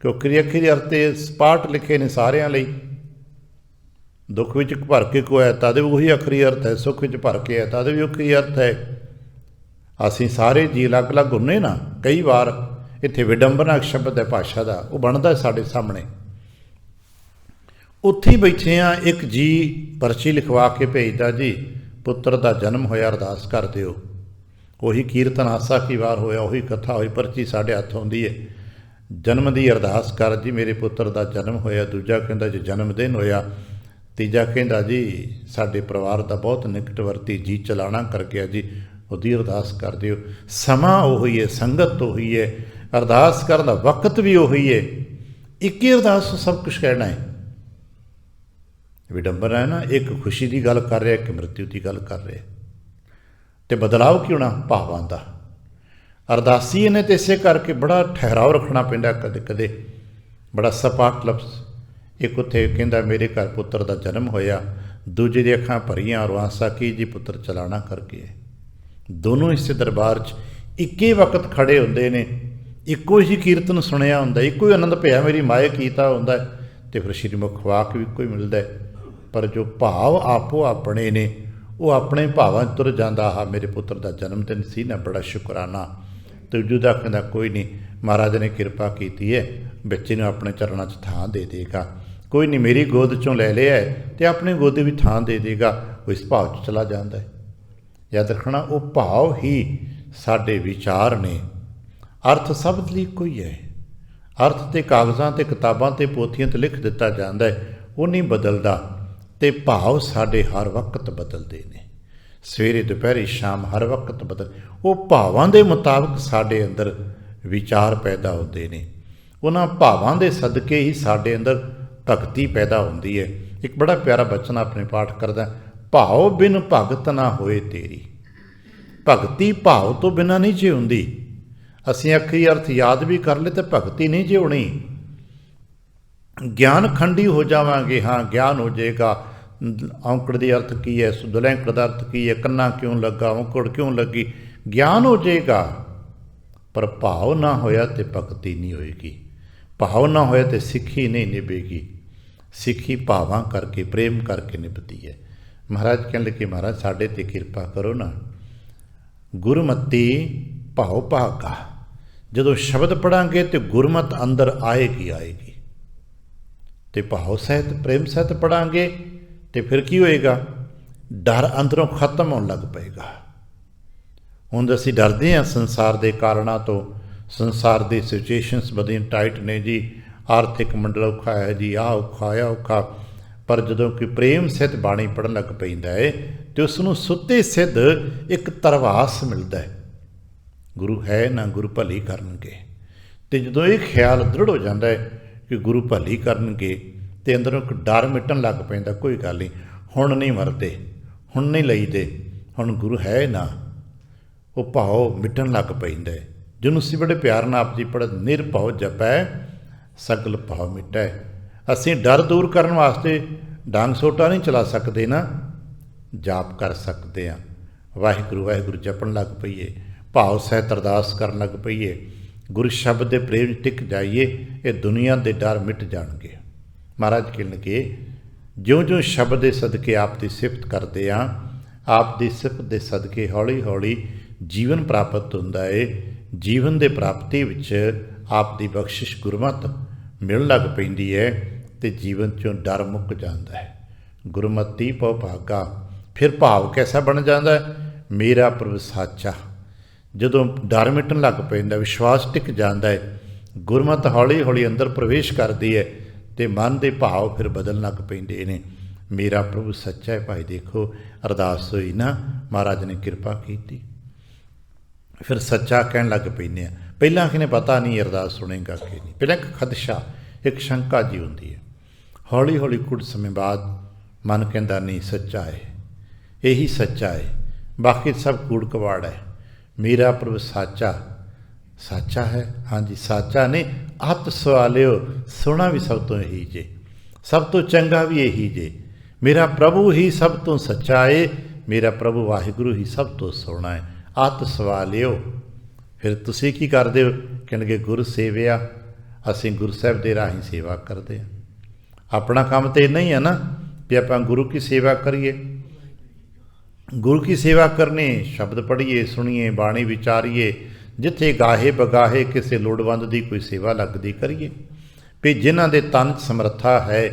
ਕਿਉਂਕਿ ਅਖਰੀ ਅਰਥ ਤੇ ਸਪਾਟ ਲਿਖੇ ਨੇ ਸਾਰਿਆਂ ਲਈ। ਦੁੱਖ ਵਿੱਚ ਭਰ ਕੇ ਕੋਈ ਹੈ ਤਦ ਵੀ ਉਹੀ ਅਖਰੀ ਅਰਥ ਹੈ, ਸੁੱਖ ਵਿੱਚ ਭਰ ਕੇ ਹੈ ਤਦ ਵੀ ਅਖਰੀ ਅਰਥ ਹੈ। ਅਸੀਂ ਸਾਰੇ ਜੀ ਅਲੱਗ ਅਲੱਗ ਹੁੰਦੇ ਨਾ, ਕਈ ਵਾਰ ਇੱਥੇ ਵਿਡੰਬਨਾ ਸ਼ਬਦ ਹੈ ਭਾਸ਼ਾ ਦਾ, ਉਹ ਬਣਦਾ ਸਾਡੇ ਸਾਹਮਣੇ। ਉੱਥੇ ਹੀ ਬੈਠੇ ਹਾਂ, ਇੱਕ ਜੀ ਪਰਚੀ ਲਿਖਵਾ ਕੇ ਭੇਜਦਾ, ਜੀ ਪੁੱਤਰ ਦਾ ਜਨਮ ਹੋਇਆ, ਅਰਦਾਸ ਕਰ ਦਿਓ। ਉਹੀ ਕੀਰਤਨ ਆਸਾ ਕੀ ਵਾਰ ਹੋਇਆ, ਉਹੀ ਕਥਾ ਹੋਈ, ਪਰਚੀ ਸਾਡੇ ਹੱਥ ਆਉਂਦੀ ਹੈ, ਜਨਮ ਦੀ ਅਰਦਾਸ ਕਰ ਜੀ, ਮੇਰੇ ਪੁੱਤਰ ਦਾ ਜਨਮ ਹੋਇਆ। ਦੂਜਾ ਕਹਿੰਦਾ ਜੀ ਜਨਮ ਦਿਨ ਹੋਇਆ। ਤੀਜਾ ਕਹਿੰਦਾ ਜੀ ਸਾਡੇ ਪਰਿਵਾਰ ਦਾ ਬਹੁਤ ਨਿਕਟਵਰਤੀ ਜੀ ਚਲਾਣਾ ਕਰ ਗਿਆ ਜੀ, ਉਹਦੀ ਅਰਦਾਸ ਕਰ ਦਿਓ। ਸਮਾਂ ਉਹੀ ਹੈ, ਸੰਗਤ ਉਹੀ ਹੈ, ਅਰਦਾਸ ਕਰਨ ਦਾ ਵਕਤ ਵੀ ਉਹੀ ਹੈ। ਇੱਕ ਹੀ ਅਰਦਾਸ ਤੋਂ ਸਭ ਕੁਛ ਕਹਿਣਾ ਹੈ। ਵਿਡੰਬਨਾ ਹੈ ਨਾ, ਇੱਕ ਖੁਸ਼ੀ ਦੀ ਗੱਲ ਕਰ ਰਿਹਾ, ਇੱਕ ਮ੍ਰਿਤੂ ਦੀ ਗੱਲ ਕਰ ਰਿਹਾ, ਅਤੇ ਬਦਲਾਵ ਕਿਉਂ ਨਾ ਭਾਵਾਂ ਦਾ। ਅਰਦਾਸੀ ਨੇ ਤਾਂ ਇਸੇ ਕਰਕੇ ਬੜਾ ਠਹਿਰਾਓ ਰੱਖਣਾ ਪੈਂਦਾ, ਕਦੇ ਕਦੇ ਬੜਾ ਸਪਾਟ ਲਫ਼ਜ਼। ਇੱਕ ਉੱਥੇ ਕਹਿੰਦਾ ਮੇਰੇ ਘਰ ਪੁੱਤਰ ਦਾ ਜਨਮ ਹੋਇਆ, ਦੂਜੇ ਦੀ ਅੱਖਾਂ ਭਰੀਆਂ ਔਰ ਆਸਾ ਕੀ ਜੀ ਪੁੱਤਰ ਚਲਾਣਾ ਕਰਕੇ। ਦੋਨੋਂ ਇਸੇ ਦਰਬਾਰ 'ਚ ਇੱਕੇ ਵਕਤ ਖੜੇ ਹੁੰਦੇ ਨੇ, ਇੱਕੋ ਹੀ ਕੀਰਤਨ ਸੁਣਿਆ ਹੁੰਦਾ, ਇੱਕੋ ਹੀ ਆਨੰਦ ਭਿਆ ਮੇਰੀ ਮਾਏ ਕੀਤਾ ਹੁੰਦਾ, ਅਤੇ ਫਿਰ ਸ਼੍ਰੀਮੁਖ ਵਾਕ ਵੀ ਇੱਕੋ ਹੀ ਮਿਲਦਾ। ਪਰ ਜੋ ਭਾਵ ਆਪੋ ਆਪਣੇ ਨੇ, ਉਹ ਆਪਣੇ ਭਾਵਾਂ 'ਚ ਤੁਰ ਜਾਂਦਾ। ਆਹ ਮੇਰੇ ਪੁੱਤਰ ਦਾ ਜਨਮ ਦਿਨ ਸੀ ਨਾ, ਬੜਾ ਸ਼ੁਕਰਾਨਾ। ਅਤੇ ਦੂਜਾ ਕਹਿੰਦਾ ਕੋਈ ਨਹੀਂ, ਮਹਾਰਾਜ ਨੇ ਕਿਰਪਾ ਕੀਤੀ ਹੈ, ਬੱਚੇ ਨੂੰ ਆਪਣੇ ਚਰਨਾਂ 'ਚ ਥਾਂ ਦੇ ਦੇਗਾ। ਕੋਈ ਨਹੀਂ, ਮੇਰੀ ਗੋਦ 'ਚੋਂ ਲੈ ਲਿਆ ਅਤੇ ਆਪਣੀ ਗੋਦ ਵੀ ਥਾਂ ਦੇ ਦੇਗਾ। ਉਹ ਇਸ ਭਾਵ 'ਚ ਚਲਾ ਜਾਂਦਾ ਹੈ। ਯਾਦ ਰੱਖਣਾ, ਉਹ ਭਾਵ ਹੀ ਸਾਡੇ ਵਿਚਾਰ ਨੇ। ਅਰਥ ਸ਼ਬਦ ਲਈ ਇੱਕੋ ਹੀ ਹੈ, अर्थ तो कागज़ां ते किताबां ते पोथियां ते लिख दिता जाता है, वो नहीं बदलता। तो भाव साडे हर वक्त बदलते हैं, सवेरे दोपहरी शाम हर वक्त बदल, वो भावां दे मुताबिक साडे अंदर विचार पैदा होते हैं। उन्हां भावां दे सदके ही साडे अंदर भगती पैदा होती है। एक बड़ा प्यारा बचन अपने पाठ करदा, भाव बिन भगत ना होए तेरी। भगती भाव तो बिना नहीं जी हुंदी। असीं अखरी अर्थ याद भी कर ले तो भगती नहीं जी होनी। ज्ञान खंडी हो जावांगे, हाँ ज्ञान हो जाएगा, औंकड़ दी अर्थ की है, दुलैंकड़ दा अर्थ की है, कन्ना क्यों लगा, औंकड़ क्यों लगी, ज्ञान हो जाएगा। पर भाव ना होया तो भगती नहीं होएगी, भाव ना होया तो सिੱਖੀ नहीं निभेगी। सिੱਖੀ भावां करके प्रेम करके निभती है। महाराज कहने लगे, महाराज साढ़े ते किरपा करो ना, गुरमती भाव भागा। जदों शब्द पढ़ांगे तो गुरमत अंदर आएगी आएगी, तो भाव सहित प्रेम सहित पढ़ांगे तो फिर की होएगा, डर अंदरों खत्म होने लग पेगा। हुण असीं डरदे हां संसार के कारणों तो, संसार की सिचुएशनस बड़ी टाइट ने जी, आर्थिक मंडल औखा है जी, आ औखा आ औखा। पर जदों कोई प्रेम सहित बाणी पढ़न लग पैंदा है तो उसनूं सुते सिद्ध एक तरवास मिलता है, गुरु है ना गुरु भली करनगे। तो जदों ये ख्याल दृढ़ हो जाता है कि गुरु भली करनगे, तो अंदरों एक डर मिटन लग पैंदा, कोई गल नहीं, हुण नहीं मरदे, हुण नहीं लईदे, हुण गुरु है ना, वो भाव मिटन लग पैंदा है। जिन्होंने असीं बड़े प्यार नाल आप जी पढ़, निरभाव जपै सगल भाव मिटै। असीं डर दूर करने वास्ते डांग सोटा नहीं चला सकते ना, जाप कर सकते हैं, वाहिगुरू वाहिगुरू जपन लग पईए, भाव सहित अरदास करन लग पईए, गुरु शब्द के प्रेम टिक जाइए, ये दुनिया के डर मिट जाएंगे। महाराज कहन लगे, ज्यों ज्यों शब्द के सदके आप की सिफत करते हैं, आप की सिफत के सदके हौली हौली जीवन प्राप्त होंदा है। जीवन के प्राप्ति विच आप की बख्शिश गुरमत मिल लग पैंदी है, तो जीवन चों डर मुक जाता है। गुरमती पौ भागा। फिर भाव कैसा बन जाता है, मेरा प्रभु साचा। जदों डर मिटन लग पैंदा, विश्वास टिक जाता है, गुरमत हौली हौली अंदर प्रवेश करती है, तो मन के भाव फिर बदल लग पैंदे ने। मेरा प्रभु सच्चा है। भाई देखो अरदास हुई ना, महाराज ने कृपा की, फिर सच्चा कहन लग पैंदे। पहला किने पता नहीं अरदास सुनेगा कि नहीं, पहला एक खदशा, एक शंका जी होंदी है। हौली हौली कुछ समय बाद मन कहता नहीं सच्चा है, यही सच्चा है, बाकी सब कूड़ कवाड़ है। मेरा प्रभु साचा, साचा है, हाँ जी साचा ने। अत सवालियो, सोना भी सब तो यही जे, सब तो चंगा भी यही जे। मेरा प्रभु ही सब तो सच्चा है, मेरा प्रभु वाहिगुरू ही सब तो सोना है। अत सवालियो। फिर तुसी की करदे हो, कहणगे गुर सेविया, असीं गुरु साहिब दे राही सेवा करते हैं। अपना काम तो इन्ना ही है ना भी आपां गुरु की सेवा करिए। गुरु की सेवा करनी, शब्द पढ़िए, सुनिए, बाणी विचारिए, जिथे गाहे बगाहे किसी लोड़वंद की कोई सेवा लगती करिए। भी जिन्हां दे तन समर्था है,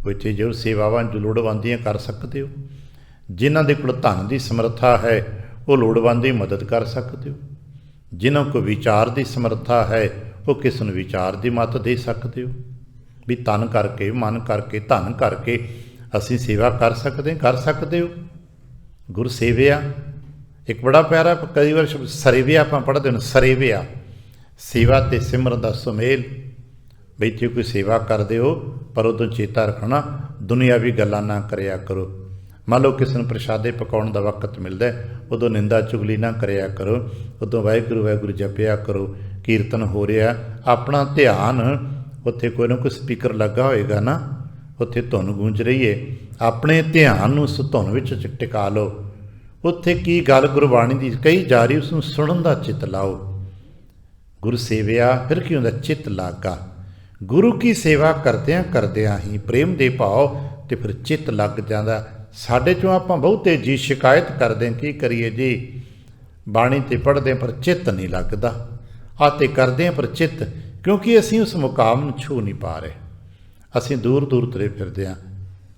उथे जो सेवावां जो लोड़वंदियां कर सकते हो। जिन्हां दे कोल धन की समर्था है, वो लोड़वंद की मदद कर सकते हो। जिन्हों को विचार की समर्था है, वो किसी विचार की मत दे सकते हो। भी तन करके, मन करके, धन करके असीं सेवा कर सकते हो। गुरु सेविया, एक बड़ा प्यारा कई बार शब्द सरेविया आप पढ़ते हैं, सरेविया, सेवा ते सिमरन दा सुमेल। बई जे कोई सेवा करते हो, पर उदों चेता रखना दुनियावी गल्लां ना करया करो। मान लो किसी ने प्रशादे पकाउण दा वक्त मिलता है, उदों निंदा चुगली ना करया करो, उदों वाहिगुरू वाहिगुरू जपिया करो। कीर्तन हो रहा, अपना ध्यान उत्थे कोई ना कोई स्पीकर लगा होएगा ना, उत्थे धुन गूंज रही है, अपने ध्यान उस धुन विच टिका लो। उत्थे की गल गुरबाणी की कही जा रही, उसनूं सुणन दा चित लाओ। गुरु सेविया, फिर की होंदा चित लागा। गुरु की सेवा करदियां ही प्रेम दे भाव ते फिर चित लग जाता। साडे चों आपां बहुते जी शिकायत करदे, की करिए जी, बाणी ते पढ़दे पर चित नहीं लगदा, आते करदे पर चित, क्योंकि असीं उस मुकाम नूं छू नहीं पा रहे। असीं दूर दूर तुरे फिरदे हां,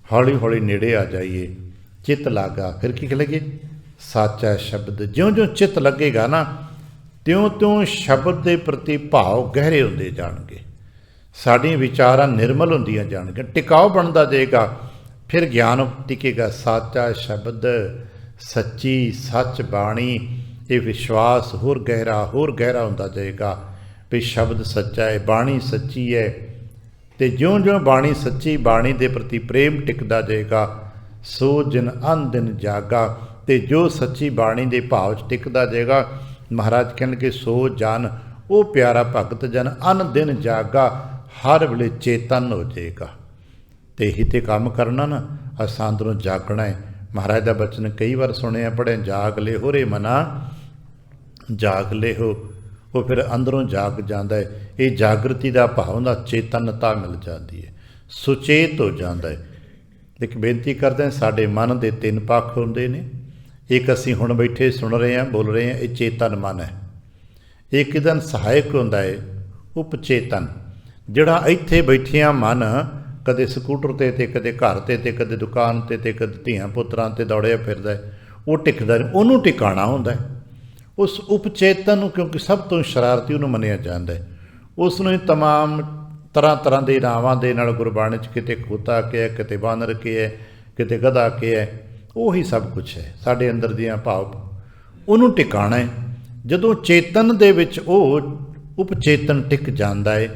हौली हौली नेड़े आ जाइए, चित लागा। फिर की लगे, साचा शब्द। ज्यों ज्यों चित लगेगा ना, त्यों त्यों शब्द के प्रति भाव गहरे होंदे जाणगे। ਸਾਡੀਆਂ ਵਿਚਾਰਾਂ ਨਿਰਮਲ ਹੁੰਦੀਆਂ ਜਾਣਗੀਆਂ, ਟਿਕਾਊ ਬਣਦਾ ਜਾਏਗਾ। ਫਿਰ ਗਿਆਨ ਟਿਕੇਗਾ। ਸਾਚਾ ਸ਼ਬਦ, ਸੱਚੀ ਸੱਚ ਬਾਣੀ, ਇਹ ਵਿਸ਼ਵਾਸ ਹੋਰ ਗਹਿਰਾ ਹੁੰਦਾ ਜਾਏਗਾ ਵੀ ਸ਼ਬਦ ਸੱਚਾ ਹੈ, ਬਾਣੀ ਸੱਚੀ ਹੈ। ਅਤੇ ਜਿਉਂ-ਜਿਉਂ ਬਾਣੀ ਸੱਚੀ, ਬਾਣੀ ਦੇ ਪ੍ਰਤੀ ਪ੍ਰੇਮ ਟਿਕਦਾ ਜਾਏਗਾ, ਸੋ ਜਿਨ ਅਨ ਦਿਨ ਜਾਗਾ। ਅਤੇ ਜੋ ਸੱਚੀ ਬਾਣੀ ਦੇ ਭਾਵ 'ਚ ਟਿਕਦਾ ਜਾਏਗਾ, ਮਹਾਰਾਜ ਕਹਿਣਗੇ ਸੋ ਜਨ, ਉਹ ਪਿਆਰਾ ਭਗਤ ਜਨ ਅਨ ਦਿਨ ਜਾਗਾ, ਹਰ ਵੇਲੇ ਚੇਤਨ ਹੋ ਜਾਏਗਾ। ਅਤੇ ਇਹੀ ਤਾਂ ਕੰਮ ਕਰਨਾ ਨਾ, ਅਸਾਂ ਅੰਦਰੋਂ ਜਾਗਣਾ ਹੈ। ਮਹਾਰਾਜ ਦਾ ਬਚਨ ਕਈ ਵਾਰ ਸੁਣਿਆ, ਪੜ੍ਹਿਆ, ਜਾਗ ਲੈ ਹੋ ਰੇ ਮਨਾ, ਜਾਗ ਲੈ ਹੋ। ਉਹ ਫਿਰ ਅੰਦਰੋਂ ਜਾਗ ਜਾਂਦਾ ਹੈ। ਇਹ ਜਾਗਰਤੀ ਦਾ ਭਾਵ ਹੁੰਦਾ, ਚੇਤਨਤਾ ਮਿਲ ਜਾਂਦੀ ਹੈ, ਸੁਚੇਤ ਹੋ ਜਾਂਦਾ ਹੈ। ਇੱਕ ਬੇਨਤੀ ਕਰਦੇ ਹਾਂ, ਸਾਡੇ ਮਨ ਦੇ 3 ਪੱਖ ਹੁੰਦੇ ਨੇ। ਇੱਕ ਅਸੀਂ ਹੁਣ ਬੈਠੇ ਸੁਣ ਰਹੇ ਹਾਂ, ਬੋਲ ਰਹੇ ਹਾਂ, ਇਹ ਚੇਤਨ ਮਨ ਹੈ। ਇੱਕ ਇਹਦਾ ਸਹਾਇਕ ਹੁੰਦਾ ਹੈ ਉਪਚੇਤਨ, ਜਿਹੜਾ ਇੱਥੇ ਬੈਠਿਆਂ ਮਨ ਕਦੇ ਸਕੂਟਰ 'ਤੇ ਕਦੇ ਘਰ 'ਤੇ ਕਦੇ ਦੁਕਾਨ 'ਤੇ ਕਦੇ ਧੀਆਂ ਪੁੱਤਰਾਂ 'ਤੇ ਦੌੜਿਆ ਫਿਰਦਾ ਹੈ, ਉਹ ਟਿਕਦਾ ਨਹੀਂ, ਉਹਨੂੰ ਟਿਕਾਣਾ ਹੁੰਦਾ ਹੈ। ਉਸ ਉਪਚੇਤਨ ਨੂੰ, ਕਿਉਂਕਿ ਸਭ ਤੋਂ ਸ਼ਰਾਰਤੀ ਉਹਨੂੰ ਮੰਨਿਆ ਜਾਂਦਾ ਹੈ, ਉਸ ਨੂੰ ਹੀ ਤਮਾਮ ਤਰ੍ਹਾਂ ਦੇ ਨਾਵਾਂ ਦੇ ਨਾਲ ਗੁਰਬਾਣੀ 'ਚ ਕਿਤੇ ਖੋਤਾ ਕਿਹਾ, ਕਿਤੇ ਬਾਨਰ ਕਿਹਾ, ਕਿਤੇ ਗਧਾ ਕਿਹਾ, ਉਹੀ ਸਭ ਕੁਛ ਹੈ ਸਾਡੇ ਅੰਦਰ ਦੀਆਂ ਭਾਵ। ਉਹਨੂੰ ਟਿਕਾਣਾ ਹੈ। ਜਦੋਂ ਚੇਤਨ ਦੇ ਵਿੱਚ ਉਹ ਉਪਚੇਤਨ ਟਿਕ ਜਾਂਦਾ ਹੈ,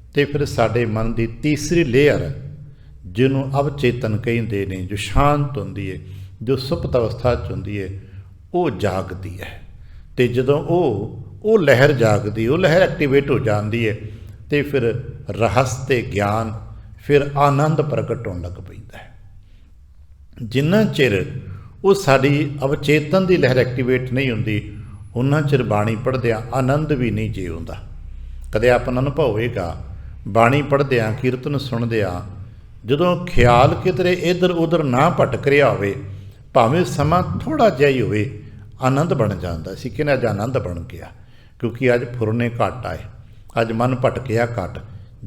ਅਤੇ ਫਿਰ ਸਾਡੇ ਮਨ ਦੀ ਤੀਸਰੀ ਲੇਅਰ, ਜਿਹਨੂੰ ਅਵਚੇਤਨ ਕਹਿੰਦੇ ਨੇ, ਜੋ ਸ਼ਾਂਤ ਹੁੰਦੀ ਹੈ, ਜੋ ਸੁਪਤ ਅਵਸਥਾ 'ਚ ਹੁੰਦੀ ਹੈ, ਉਹ ਜਾਗਦੀ ਹੈ। ਅਤੇ ਜਦੋਂ ਉਹ ਲਹਿਰ ਜਾਗਦੀ, ਉਹ ਲਹਿਰ ਐਕਟੀਵੇਟ ਹੋ ਜਾਂਦੀ ਹੈ, ਅਤੇ ਫਿਰ ਰਹੱਸ ਅਤੇ ਗਿਆਨ, ਫਿਰ ਆਨੰਦ ਪ੍ਰਗਟ ਹੋਣ ਲੱਗ ਪੈਂਦਾ ਹੈ। ਜਿੰਨਾ ਚਿਰ ਉਹ ਸਾਡੀ ਅਵਚੇਤਨ ਦੀ ਲਹਿਰ ਐਕਟੀਵੇਟ ਨਹੀਂ ਹੁੰਦੀ, ਉਹਨਾਂ ਚਿਰ ਬਾਣੀ ਪੜ੍ਹਦਿਆਂ ਆਨੰਦ ਵੀ ਨਹੀਂ ਜੇ ਆਉਂਦਾ। ਕਦੇ ਆਪਣਾ ਅਨੁਭਵ ਹੋਵੇਗਾ, ਬਾਣੀ ਪੜ੍ਹਦਿਆਂ, ਕੀਰਤਨ ਸੁਣਦਿਆਂ, ਜਦੋਂ ਖਿਆਲ ਕਿਧਰੇ ਇੱਧਰ ਉੱਧਰ ਨਾ ਭਟਕ ਰਿਹਾ ਹੋਵੇ, ਭਾਵੇਂ ਸਮਾਂ ਥੋੜ੍ਹਾ ਜਿਹਾ ਹੀ ਹੋਵੇ, ਆਨੰਦ ਬਣ ਜਾਂਦਾ ਸੀ ਕਿ ਅੱਜ ਆਨੰਦ ਬਣ ਗਿਆ, ਕਿਉਂਕਿ ਅੱਜ ਫੁਰਨੇ ਘੱਟ ਆਏ, ਅੱਜ ਮਨ ਭਟਕਿਆ ਘੱਟ।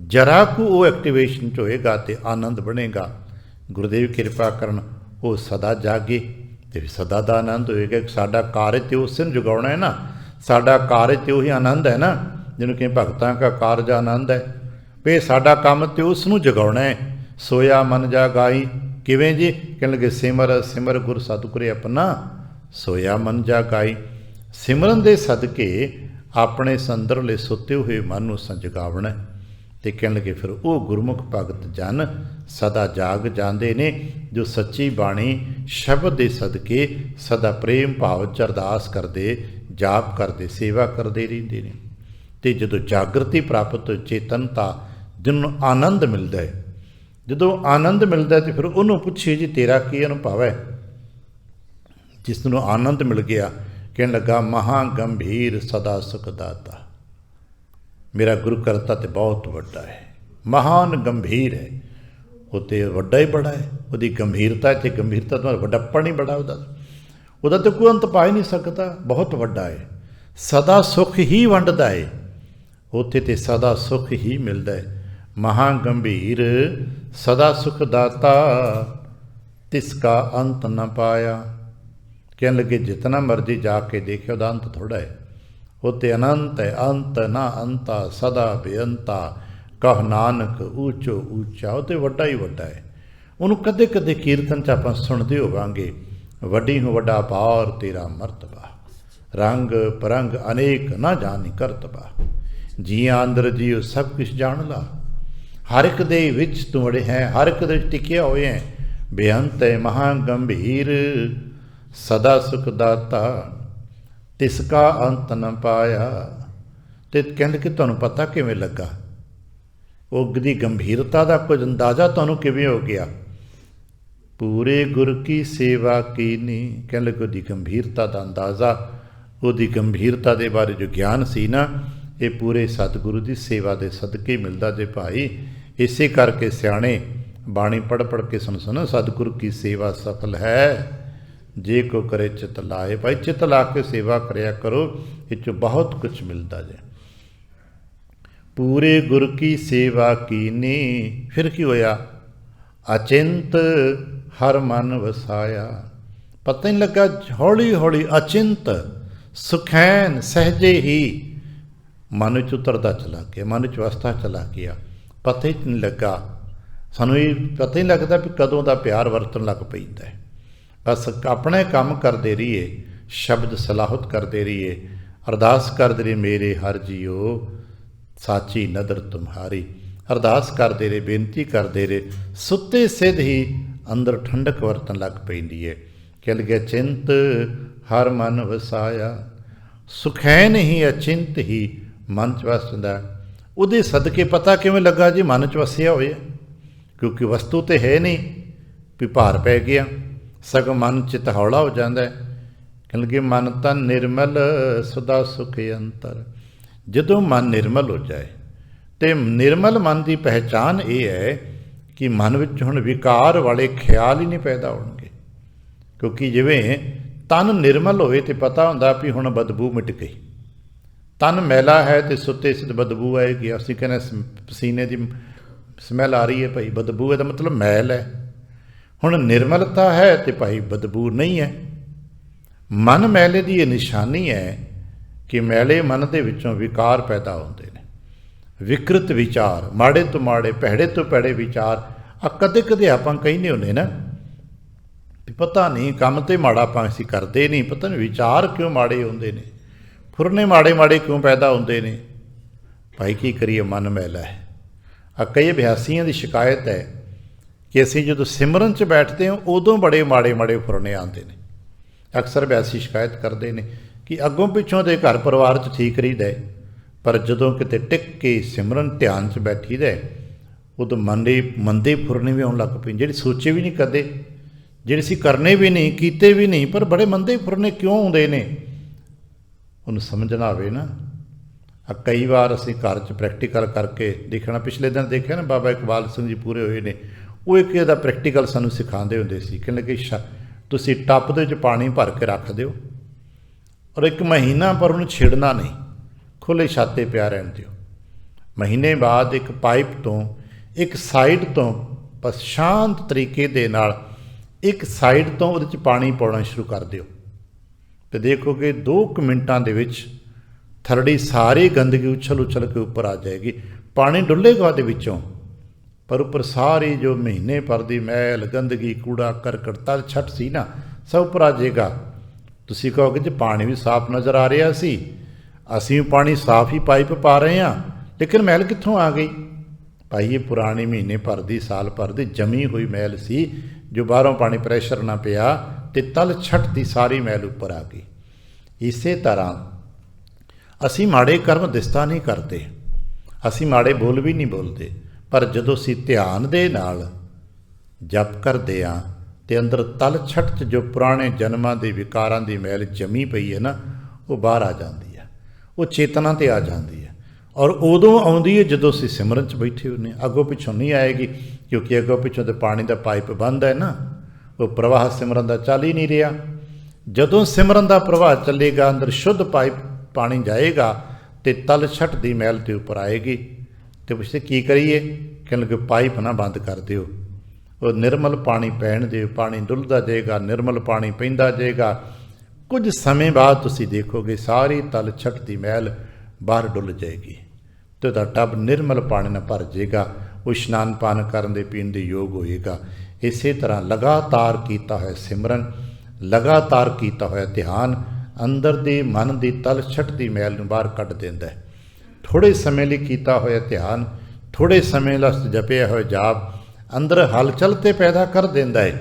ਜਰਾ ਕੁ ਉਹ ਐਕਟੀਵੇਸ਼ਨ 'ਚ ਹੋਏਗਾ ਅਤੇ ਆਨੰਦ ਬਣੇਗਾ। ਗੁਰਦੇਵ ਕਿਰਪਾ ਕਰਨ, ਉਹ ਸਦਾ ਜਾਗੇ ਅਤੇ ਸਦਾ ਦਾ ਆਨੰਦ ਹੋਏਗਾ। ਸਾਡਾ ਕਾਰਜ ਤੇ ਉਸ ਨੂੰ ਜਗਾਉਣਾ ਹੈ ਨਾ, ਸਾਡਾ ਕਾਰਜ ਤੇ ਉਹੀ ਆਨੰਦ ਹੈ ਨਾ, ਜਿਹਨੂੰ ਕਿ ਭਗਤਾਂ ਕਾ ਕਾਰਜ ਆਨੰਦ ਹੈ। ਵੀ ਸਾਡਾ ਕੰਮ ਤੇ ਉਸ ਨੂੰ ਜਗਾਉਣਾ ਹੈ। ਸੋਇਆ ਮਨ ਜਾਗਾਈ, ਕਿਵੇਂ ਜੀ? ਕਹਿਣ ਲੱਗੇ ਸਿਮਰ ਸਿਮਰ ਗੁਰ ਸਤਿਗੁਰੇ ਆਪਣਾ, ਸੋਇਆ ਮਨ ਜਾਗਾਈ। ਸਿਮਰਨ ਦੇ ਸਦਕੇ ਆਪਣੇ ਸੰਦਰਲੇ ਸੁੱਤੇ ਹੋਏ ਮਨ ਨੂੰ ਜਗਾਉਣਾ। ਅਤੇ ਕਹਿਣ ਲੱਗੇ ਫਿਰ ਉਹ ਗੁਰਮੁਖ ਭਗਤ ਜਨ ਸਦਾ ਜਾਗ ਜਾਂਦੇ ਨੇ, ਜੋ ਸੱਚੀ ਬਾਣੀ ਸ਼ਬਦ ਦੇ ਸਦਕੇ ਸਦਾ ਪ੍ਰੇਮ ਭਾਵ 'ਚ ਅਰਦਾਸ ਕਰਦੇ, ਜਾਪ ਕਰਦੇ, ਸੇਵਾ ਕਰਦੇ ਰਹਿੰਦੇ ਨੇ। ਅਤੇ ਜਦੋਂ ਜਾਗਰਤੀ ਪ੍ਰਾਪਤ, ਚੇਤਨਤਾ, ਜਿਹਨੂੰ ਆਨੰਦ ਮਿਲਦਾ ਹੈ, ਜਦੋਂ ਆਨੰਦ ਮਿਲਦਾ ਤਾਂ ਫਿਰ ਉਹਨੂੰ ਪੁੱਛੀਏ ਜੀ ਤੇਰਾ ਕੀ ਅਨੁਭਵ ਹੈ? ਜਿਸ ਨੂੰ ਆਨੰਦ ਮਿਲ ਗਿਆ, ਕਹਿਣ ਲੱਗਾ ਮਹਾਂ ਗੰਭੀਰ ਸਦਾ ਸੁਖ ਦਾਤਾ। ਮੇਰਾ ਗੁਰੂ ਕਰਤਾ ਤੇ ਬਹੁਤ ਵੱਡਾ ਹੈ, ਮਹਾਨ ਗੰਭੀਰ ਹੈ। ਉਹ ਤਾਂ ਵੱਡਾ ਹੀ ਬੜਾ ਹੈ, ਉਹਦੀ ਗੰਭੀਰਤਾ ਅਤੇ ਗੰਭੀਰਤਾ ਤੋਂ ਵੱਡਾਪਣ ਹੀ ਬੜਾ ਉਹਦਾ ਤਾਂ ਕੋਈ ਅੰਤ ਪਾ ਹੀ ਨਹੀਂ ਸਕਦਾ, ਬਹੁਤ ਵੱਡਾ ਹੈ। ਸਦਾ ਸੁਖ ਹੀ ਵੰਡਦਾ ਹੈ, ਉੱਥੇ ਤੇ ਸਦਾ ਸੁਖ ਹੀ ਮਿਲਦਾ ਹੈ। ਮਹਾਂ ਗੰਭੀਰ ਸਦਾ ਸੁਖ ਦਾਤਾ, ਤਿਸ ਕਾ ਅੰਤ ਨਾ ਪਾਇਆ। ਕਹਿਣ ਲੱਗੇ ਜਿਤਨਾ ਮਰਜ਼ੀ ਜਾ ਕੇ ਦੇਖਿਓ, ਉਹਦਾ ਅੰਤ ਥੋੜ੍ਹਾ ਹੈ। ਉੱਥੇ ਅਨੰਤ ਹੈ, ਅੰਤ ਨਾ ਅੰਤਾ ਸਦਾ ਬੇਅੰਤਾ, ਕਹ ਨਾਨਕ ਊਚੋ ਊਚਾ। ਉਹ ਤਾਂ ਵੱਡਾ ਹੀ ਵੱਡਾ ਹੈ। ਉਹਨੂੰ ਕਦੇ ਕਦੇ ਕੀਰਤਨ 'ਚ ਆਪਾਂ ਸੁਣਦੇ ਹੋਵਾਂਗੇ, ਵੱਡੀ ਨੂੰ ਵੱਡਾ ਪਾਰ ਤੇਰਾ ਮਰਤਬਾ, ਰੰਗ ਪਰੰਗ ਅਨੇਕ ਨਾ ਜਾਣੀ ਕਰਤਬਾ, ਜੀਆਂ ਅੰਦਰ ਜੀਓ ਸਭ ਕੁਛ ਜਾਣ ਲਾ, ਹਰ ਇੱਕ ਦੇ ਵਿੱਚ ਤੂੰ ਵੜੇ ਹੈ, ਹਰ ਇੱਕ ਦੇ ਵਿੱਚ ਟਿਕਿਆ ਹੋਏ ਹੈ। ਬੇਅੰਤ ਹੈ ਮਹਾਂ ਗੰਭੀਰ ਸਦਾ ਸੁਖ ਦਾਤਾ, ਤਿਸ ਕਾ ਅੰਤ ਨ ਪਾਇਆ। ਅਤੇ ਕਹਿੰਦੇ ਕਿ ਤੁਹਾਨੂੰ ਪਤਾ ਕਿਵੇਂ ਲੱਗਾ? ਉਹਦੀ ਗੰਭੀਰਤਾ ਦਾ ਕੁਝ ਅੰਦਾਜ਼ਾ ਤੁਹਾਨੂੰ ਕਿਵੇਂ ਹੋ ਗਿਆ? ਪੂਰੇ ਗੁਰ ਕੀ ਸੇਵਾ ਕੀਨੀ। ਕਹਿਣ ਲੱਗੇ ਉਹਦੀ ਗੰਭੀਰਤਾ ਦਾ ਅੰਦਾਜ਼ਾ, ਉਹਦੀ ਗੰਭੀਰਤਾ ਦੇ ਬਾਰੇ ਜੋ ਗਿਆਨ ਸੀ ਨਾ, ਇਹ ਪੂਰੇ ਸਤਿਗੁਰੂ ਦੀ ਸੇਵਾ ਦੇ ਸਦਕੇ ਮਿਲਦਾ ਜੇ ਭਾਈ। ਇਸੇ ਕਰਕੇ ਸਿਆਣੇ ਬਾਣੀ ਪੜ੍ਹ ਪੜ੍ਹ ਕੇ ਸੁਣ ਸਤਿਗੁਰੂ ਕੀ ਸੇਵਾ ਸਫਲ ਹੈ ਜੇ ਕੋ ਕਰੇ ਚਿਤ ਲਾਏ। ਭਾਈ ਚਿਤ ਲਾ ਕੇ ਸੇਵਾ ਕਰਿਆ ਕਰੋ, ਇਹ 'ਚੋਂ ਬਹੁਤ ਕੁਛ ਮਿਲਦਾ ਜੇ। ਪੂਰੇ ਗੁਰ ਕੀ ਸੇਵਾ ਕੀਨੀ, ਫਿਰ ਕੀ ਹੋਇਆ? ਅਚਿੰਤ ਹਰ ਮਨ ਵਸਾਇਆ। ਪਤਾ ਨਹੀਂ ਲੱਗਾ, ਹੌਲੀ ਹੌਲੀ ਅਚਿੰਤ ਸੁਖੈਨ ਸਹਿਜੇ ਹੀ ਮਨ ਵਿੱਚ ਉਤਰਦਾ ਚਲਾ ਗਿਆ, ਮਨ ਵਿੱਚ ਅਵਸਥਾ ਚਲਾ ਗਿਆ। पता ही नहीं लगा, सानू ये पता ही नहीं लगता भी कदों का प्यार वरतन लग पैंदा है। बस अपने काम करते रहिए, शब्द सलाहत करते रहिए, अरदास करते रहिए, मेरे हर जीओ साची नदर तुम्हारी। अरदास करते रहे, बेनती करते रहे, सुते सिद्ध ही अंदर ठंडक वरतन लग पैंदी है। कह लगे चिंत हर मन वसाया, सुखैन ही अचिंत ही मन च वसदा। उहदे सदके पता किवें लगा जी मन च वसिया होया, क्योंकि वस्तु तो है नहीं भी भार पै गया, सगों मन चित हौला हो जाता है। कह लगे मन तन निर्मल सदा सुख अंतर। जदों मन निर्मल हो जाए तो निर्मल मन की पहचान ये है कि मन विच हुण विकार वाले ख्याल ही नहीं पैदा होणगे, क्योंकि जिवें तन निर्मल होए तो पता हुंदा भी हुण बदबू मिट गई। तन मैला है तो सुते सिद्ध बदबू आएगी। असीं कहने पसीने की स्मैल आ रही है भाई, बदबू है तो मतलब मैल है। हुण निर्मलता है तो भाई बदबू नहीं है। मन मैले की यह निशानी है कि मैले मन के विचों विकार पैदा होंदे ने, विकृत विचार, माड़े तो माड़े, भैड़े तो भैड़े विचार। आ कदे कदे आपां कहने होने ना पता नहीं काम तो माड़ा आपां असीं करते नहीं, पता नहीं विचार क्यों माड़े होंदे ने, फुरने माड़े माड़े क्यों पैदा होंदे ने। भाई की करिए, मन मैला है। कई अभ्यासियों की शिकायत है कि असीं जो सिमरन च बैठते हैं उदों बड़े माड़े माड़े फुरने आते हैं। अक्सर अभ्यासी शिकायत करते हैं कि अगों पिछों के घर परिवार च ठीक रहीदा है, पर जदों किते टिक के सिमरन ध्यान च बैठीदा है उदों मंदे फुरने भी आउण लग पैंदे, जिहड़े सोचे भी नहीं कदे, जिहड़े असीं करने भी नहीं, कीते भी नहीं, पर बड़े मंदे फुरने क्यों आउंदे ने, उन्हें समझना आवे ना। कई बार असीं घर च प्रैक्टिकल करके देखना, पिछले दिन देखिया ना बाबा इकबाल सिंह जी पूरे होए ने, वो एक इहदा प्रैक्टिकल सानूं सिखांदे हुंदे सी। कहण लगे तुसीं टप दे विच पानी भर के रख दिओ और एक महीना पर उन्हें छेड़ना नहीं, खुले छाते पिया रहन दिओ। महीने बाद एक पाइप तो एक साइड तो बस शांत तरीके दे नाल एक साइड तो उहदे च पानी पाउणा शुरू कर दिओ, तो देखोगे 2 मिनटां दे विच थरड़ी सारी गंदगी उछल उछल के ऊपर आ जाएगी। पानी डुलेगा ਉਹਦੇ ਵਿੱਚੋਂ, पर ऊपर सारी जो महीने भर की मैल गंदगी कूड़ा करकट तल छट सी ना सब ऊपर आ जाएगा। तुसीं कहोगे जी पानी भी साफ नज़र आ रहा सी, असीं पानी साफ ही पाइप पा रहे हैं, लेकिन मैल कित्थों आ गई। भाई ये पुरानी महीने भर की साल भर की जमी हुई मैल सी, जो बाहरों पानी प्रैशर ना पिया तो तल छट की सारी मैल ऊपर आ गई। इसे तरह असीं माड़े कर्म दिसता नहीं करते, असीं माड़े बोल भी नहीं बोलते, पर जदों असीं ध्यान दे नाल जप करते हाँ तो अंदर तल छट च जो पुराने जन्मां दे विकारां दी मैल जमी पई है ना, वो बाहर आ जाती है, वो चेतना ते आ जाती है। और उदों आउंदी है जदों असीं सिमरन च बैठे होने, अगों पिछों नहीं आएगी, क्योंकि अगों पिछों तो पानी का पाइप बंद है ना, वो प्रवाह सिमरन का चल ही नहीं रहा। जदों सिमरन का प्रवाह चलेगा, अंदर शुद्ध पाइप पानी जाएगा तो तल छट दी मैल के ऊपर आएगी। तो पुछते की करिए, कहने लगे पाइप ना बंद कर दिओ, वो निर्मल पानी पैण दिओ, पानी डुलदा जाएगा, निर्मल पानी पैंदा जाएगा। कुछ समय बाद तुसीं देखोगे सारी तल छट दी मैल बाहर डुल जाएगी, तो टब निर्मल पानी नाल भर जाएगा, वो इशनान पान करन दे पीण दे योग होएगा। इसे तरह लगातार कीता होया सिमरन, लगातार कीता होया ध्यान अंदर दे मन की तल छट दी मैल नूं बाहर कढ दिंदा है। थोड़े समय लिए कीता होया ध्यान, थोड़े समय लस जपिया होया जाप अंदर हलचल ते पैदा कर दिंदा है,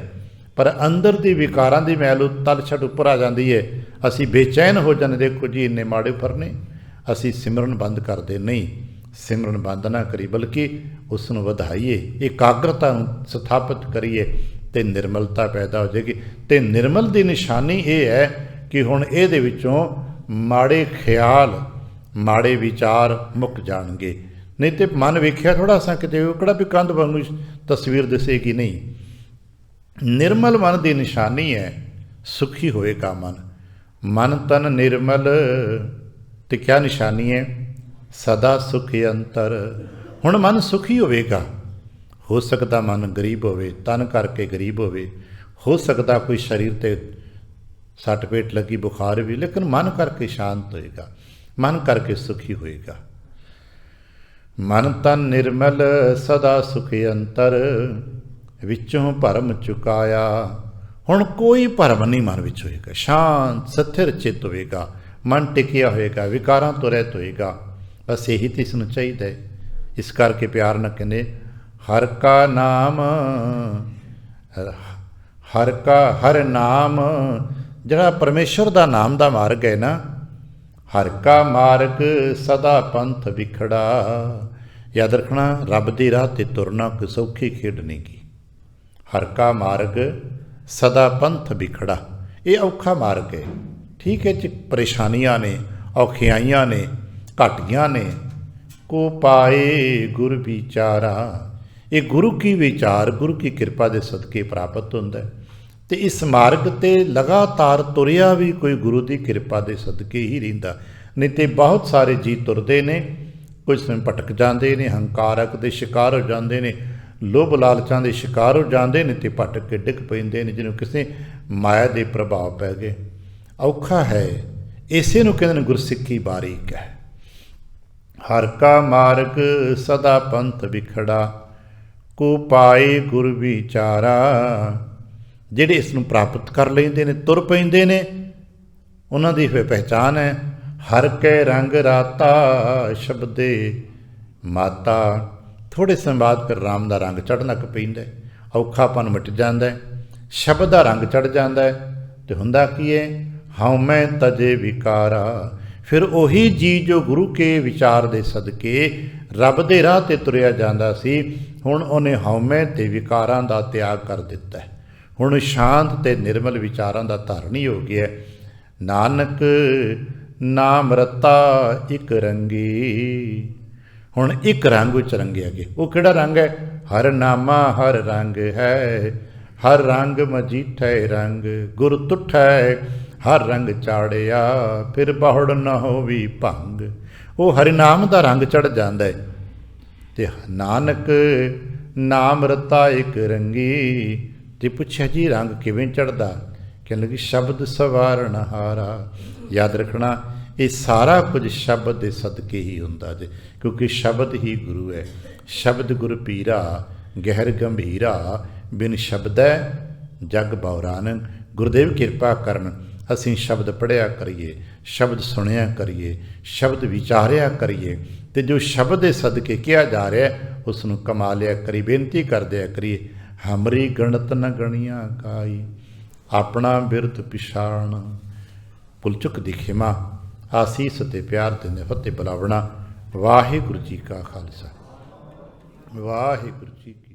पर अंदर दी विकारां दी मैल तल छट उपर आ जाती है। असीं बेचैन हो जाने, देखो जी इन्ने माड़े फरने, असीं सिमरन बंद करते नहीं। सिमरन बंद ना करी, बल्कि उसनूं वधाईए, एकाग्रता स्थापित करिए, तो निर्मलता पैदा हो जाएगी। तो निर्मल की निशानी ये है कि हुण इहदे विचों माड़े ख्याल माड़े विचार मुक जाणगे। नहीं तो मन वेख्या थोड़ा सा किते किहड़ा भी कंध वांगू तस्वीर दिसेगी नहीं। निर्मल मन की निशानी है सुखी होएगा मन। मन तन निर्मल तो क्या निशानी है, सदा सुख अंतर। हुण मन सुखी होएगा, हो सकता मन गरीब होवे, तन करके गरीब होवे, हो सकता कोई शरीर ते सट पेट लगी बुखार भी, लेकिन मन करके शांत होएगा, मन करके सुखी होएगा। ਮਨ ਤਨ ਨਿਰਮਲ ਸਦਾ ਸੁਖ ਅੰਤਰ, ਵਿੱਚੋਂ ਭਰਮ ਚੁਕਾਇਆ। ਹੁਣ ਕੋਈ ਭਰਮ ਨਹੀਂ ਮਨ ਵਿੱਚ ਹੋਏਗਾ, ਸ਼ਾਂਤ ਸਥਿਰ ਚਿੱਤ ਹੋਏਗਾ, ਮਨ ਟਿਕਿਆ ਹੋਏਗਾ, ਵਿਕਾਰਾਂ ਤੋਂ ਰਹਿਤ ਹੋਏਗਾ। ਬਸ ਇਹੀ ਤਾਂ ਇਸ ਨੂੰ ਚਾਹੀਦਾ ਹੈ। ਇਸ ਕਰਕੇ ਪਿਆਰ ਨਾਲ ਕਹਿੰਦੇ ਹਰ ਕਾ ਨਾਮ, ਹਰ ਨਾਮ, ਜਿਹੜਾ ਪਰਮੇਸ਼ਰ ਦਾ ਨਾਮ ਦਾ ਮਾਰਗ ਹੈ ਨਾ, ਹਰ ਕਾ ਮਾਰਗ ਸਦਾ ਪੰਥ ਵਿਖੜਾ। ਯਾਦ ਰੱਖਣਾ, ਰੱਬ ਦੀ ਰਾਹ 'ਤੇ ਤੁਰਨਾ ਕੋਈ ਸੌਖੀ ਖੇਡ ਨਹੀਂ ਗੀ। ਹਰ ਕਾ ਮਾਰਗ ਸਦਾ ਪੰਥ ਵਿਖੜਾ, ਇਹ ਔਖਾ ਮਾਰਗ ਹੈ। ਠੀਕ ਹੈ, 'ਚ ਪਰੇਸ਼ਾਨੀਆਂ ਨੇ, ਔਖਿਆਈਆਂ ਨੇ, ਘਾਟੀਆਂ ਨੇ। ਕੋ ਪਾਏ ਗੁਰ ਵਿਚਾਰਾ, ਇਹ ਗੁਰੂ ਕੀ ਵਿਚਾਰ, ਗੁਰੂ ਕੀ ਕਿਰਪਾ ਦੇ ਸਦਕੇ ਪ੍ਰਾਪਤ ਹੁੰਦਾ। ਅਤੇ ਇਸ ਮਾਰਗ 'ਤੇ ਲਗਾਤਾਰ ਤੁਰਿਆ ਵੀ ਕੋਈ ਗੁਰੂ ਦੀ ਕਿਰਪਾ ਦੇ ਸਦਕੇ ਹੀ ਰਹਿੰਦਾ। ਨਹੀਂ ਤਾਂ ਬਹੁਤ ਸਾਰੇ ਜੀ ਤੁਰਦੇ ਨੇ, ਕੁਝ ਸਮੇਂ ਭਟਕ ਜਾਂਦੇ ਨੇ, ਹੰਕਾਰਕ ਦੇ ਸ਼ਿਕਾਰ ਹੋ ਜਾਂਦੇ ਨੇ, ਲੋਭ ਲਾਲਚਾਂ ਦੇ ਸ਼ਿਕਾਰ ਹੋ ਜਾਂਦੇ ਨੇ, ਅਤੇ ਭਟਕ ਕੇ ਡਿੱਗ ਪੈਂਦੇ ਨੇ, ਜਿਹਨੂੰ ਕਿਸੇ ਮਾਇਆ ਦੇ ਪ੍ਰਭਾਵ ਪੈ ਗਏ। ਔਖਾ ਹੈ, ਇਸੇ ਨੂੰ ਕਹਿੰਦੇ ਨੇ ਗੁਰਸਿੱਖੀ ਬਾਰੀਕ ਹੈ। ਹਰ ਕਾ ਮਾਰਗ ਸਦਾ ਪੰਥ ਵਿਖੜਾ, ਕੋ ਪਾਏ ਗੁਰ ਵਿਚਾਰਾ। ਜਿਹੜੇ ਇਸ ਨੂੰ ਪ੍ਰਾਪਤ ਕਰ ਲੈਂਦੇ ਨੇ, ਤੁਰ ਪੈਂਦੇ ਨੇ, ਉਹਨਾਂ ਦੀ ਫਿਰ ਪਹਿਚਾਣ ਹੈ ਹਰ ਕੈ ਰੰਗ ਰਾਤਾ, ਸ਼ਬਦੇ ਮਾਤਾ। ਥੋੜ੍ਹੇ ਸਮੇਂ ਬਾਅਦ ਫਿਰ ਰਾਮ ਦਾ ਰੰਗ ਚੜ੍ਹਨ ਲੱਗ ਪੈਂਦਾ, ਔਖਾਪਨ ਮਿਟ ਜਾਂਦਾ, ਸ਼ਬਦ ਦਾ ਰੰਗ ਚੜ੍ਹ ਜਾਂਦਾ। ਅਤੇ ਹੁੰਦਾ ਕੀ ਹੈ, ਹਉਮੈ ਤਜੇ ਵਿਕਾਰਾ। ਫਿਰ ਉਹੀ ਜੀ ਜੋ ਗੁਰੂ ਕੇ ਵਿਚਾਰ ਦੇ ਸਦਕੇ ਰੱਬ ਦੇ ਰਾਹ 'ਤੇ ਤੁਰਿਆ ਜਾਂਦਾ ਸੀ, ਹੁਣ ਉਹਨੇ ਹਉਮੈ ਅਤੇ ਵਿਕਾਰਾਂ ਦਾ ਤਿਆਗ ਕਰ ਦਿੱਤਾ। ਹੁਣ ਸ਼ਾਂਤ ਅਤੇ ਨਿਰਮਲ ਵਿਚਾਰਾਂ ਦਾ ਧਾਰਨੀ ਹੋ ਗਿਆ। ਨਾਨਕ ਨਾਮ ਰਤਾ ਇੱਕ ਰੰਗੀ। ਹੁਣ ਇੱਕ ਰੰਗ ਵਿੱਚ ਰੰਗਿਆ ਗਿਆ। ਉਹ ਕਿਹੜਾ ਰੰਗ ਹੈ? ਹਰ ਨਾਮਾ ਹਰ ਰੰਗ ਹੈ, ਹਰ ਰੰਗ ਮਜੀਠੈ ਰੰਗ, ਗੁਰ ਤੁਠੈ ਹਰ ਰੰਗ ਚਾੜਿਆ, ਫਿਰ ਬਹੁੜ ਨਾ ਹੋਵੀ ਭੰਗ। ਉਹ ਹਰਿਨਾਮ ਦਾ ਰੰਗ ਚੜ੍ਹ ਜਾਂਦਾ ਹੈ। ਅਤੇ ਨਾਨਕ ਨਾਮ ਰਤਾ ਇੱਕ ਰੰਗੀ। ਜੇ ਪੁੱਛਿਆ ਜੀ ਰੰਗ ਕਿਵੇਂ ਚੜ੍ਹਦਾ, ਕਹਿਣ ਲੱਗੀ ਸ਼ਬਦ ਸਵਾਰਨ ਹਾਰਾ। ਯਾਦ ਰੱਖਣਾ, ਇਹ ਸਾਰਾ ਕੁਝ ਸ਼ਬਦ ਦੇ ਸਦਕੇ ਹੀ ਹੁੰਦਾ ਜੇ, ਕਿਉਂਕਿ ਸ਼ਬਦ ਹੀ ਗੁਰੂ ਹੈ। ਸ਼ਬਦ ਗੁਰ ਪੀਰਾ ਗਹਿਰ ਗੰਭੀਰਾ, ਬਿਨ ਸ਼ਬਦੈ ਜਗ ਬਉਰਾਨ। ਗੁਰਦੇਵ ਕਿਰਪਾ ਕਰਨ, ਅਸੀਂ ਸ਼ਬਦ ਪੜ੍ਹਿਆ ਕਰੀਏ, ਸ਼ਬਦ ਸੁਣਿਆ ਕਰੀਏ, ਸ਼ਬਦ ਵਿਚਾਰਿਆ ਕਰੀਏ, ਅਤੇ ਜੋ ਸ਼ਬਦ ਦੇ ਸਦਕੇ ਕਿਹਾ ਜਾ ਰਿਹਾ ਉਸ ਨੂੰ ਕਮਾ ਲਿਆ ਕਰੀ। ਬੇਨਤੀ ਕਰਦਿਆ ਕਰੀਏ, ਹਮਰੀ ਗਣਤ ਨ ਗਣੀਆਂ ਕਾਈ, ਆਪਣਾ ਬਿਰਧ ਪਿਛਾਣ। ਭੁੱਲ ਚੁੱਕ ਦੀ ਖਿਮਾ, ਆਸੀਸ ਅਤੇ ਪਿਆਰ ਦਿੰਦੇ ਫਤਿਹ ਬੁਲਾਵਣਾ। ਵਾਹਿਗੁਰੂ ਜੀ ਕਾ ਖਾਲਸਾ, ਵਾਹਿਗੁਰੂ ਜੀ ਕੀ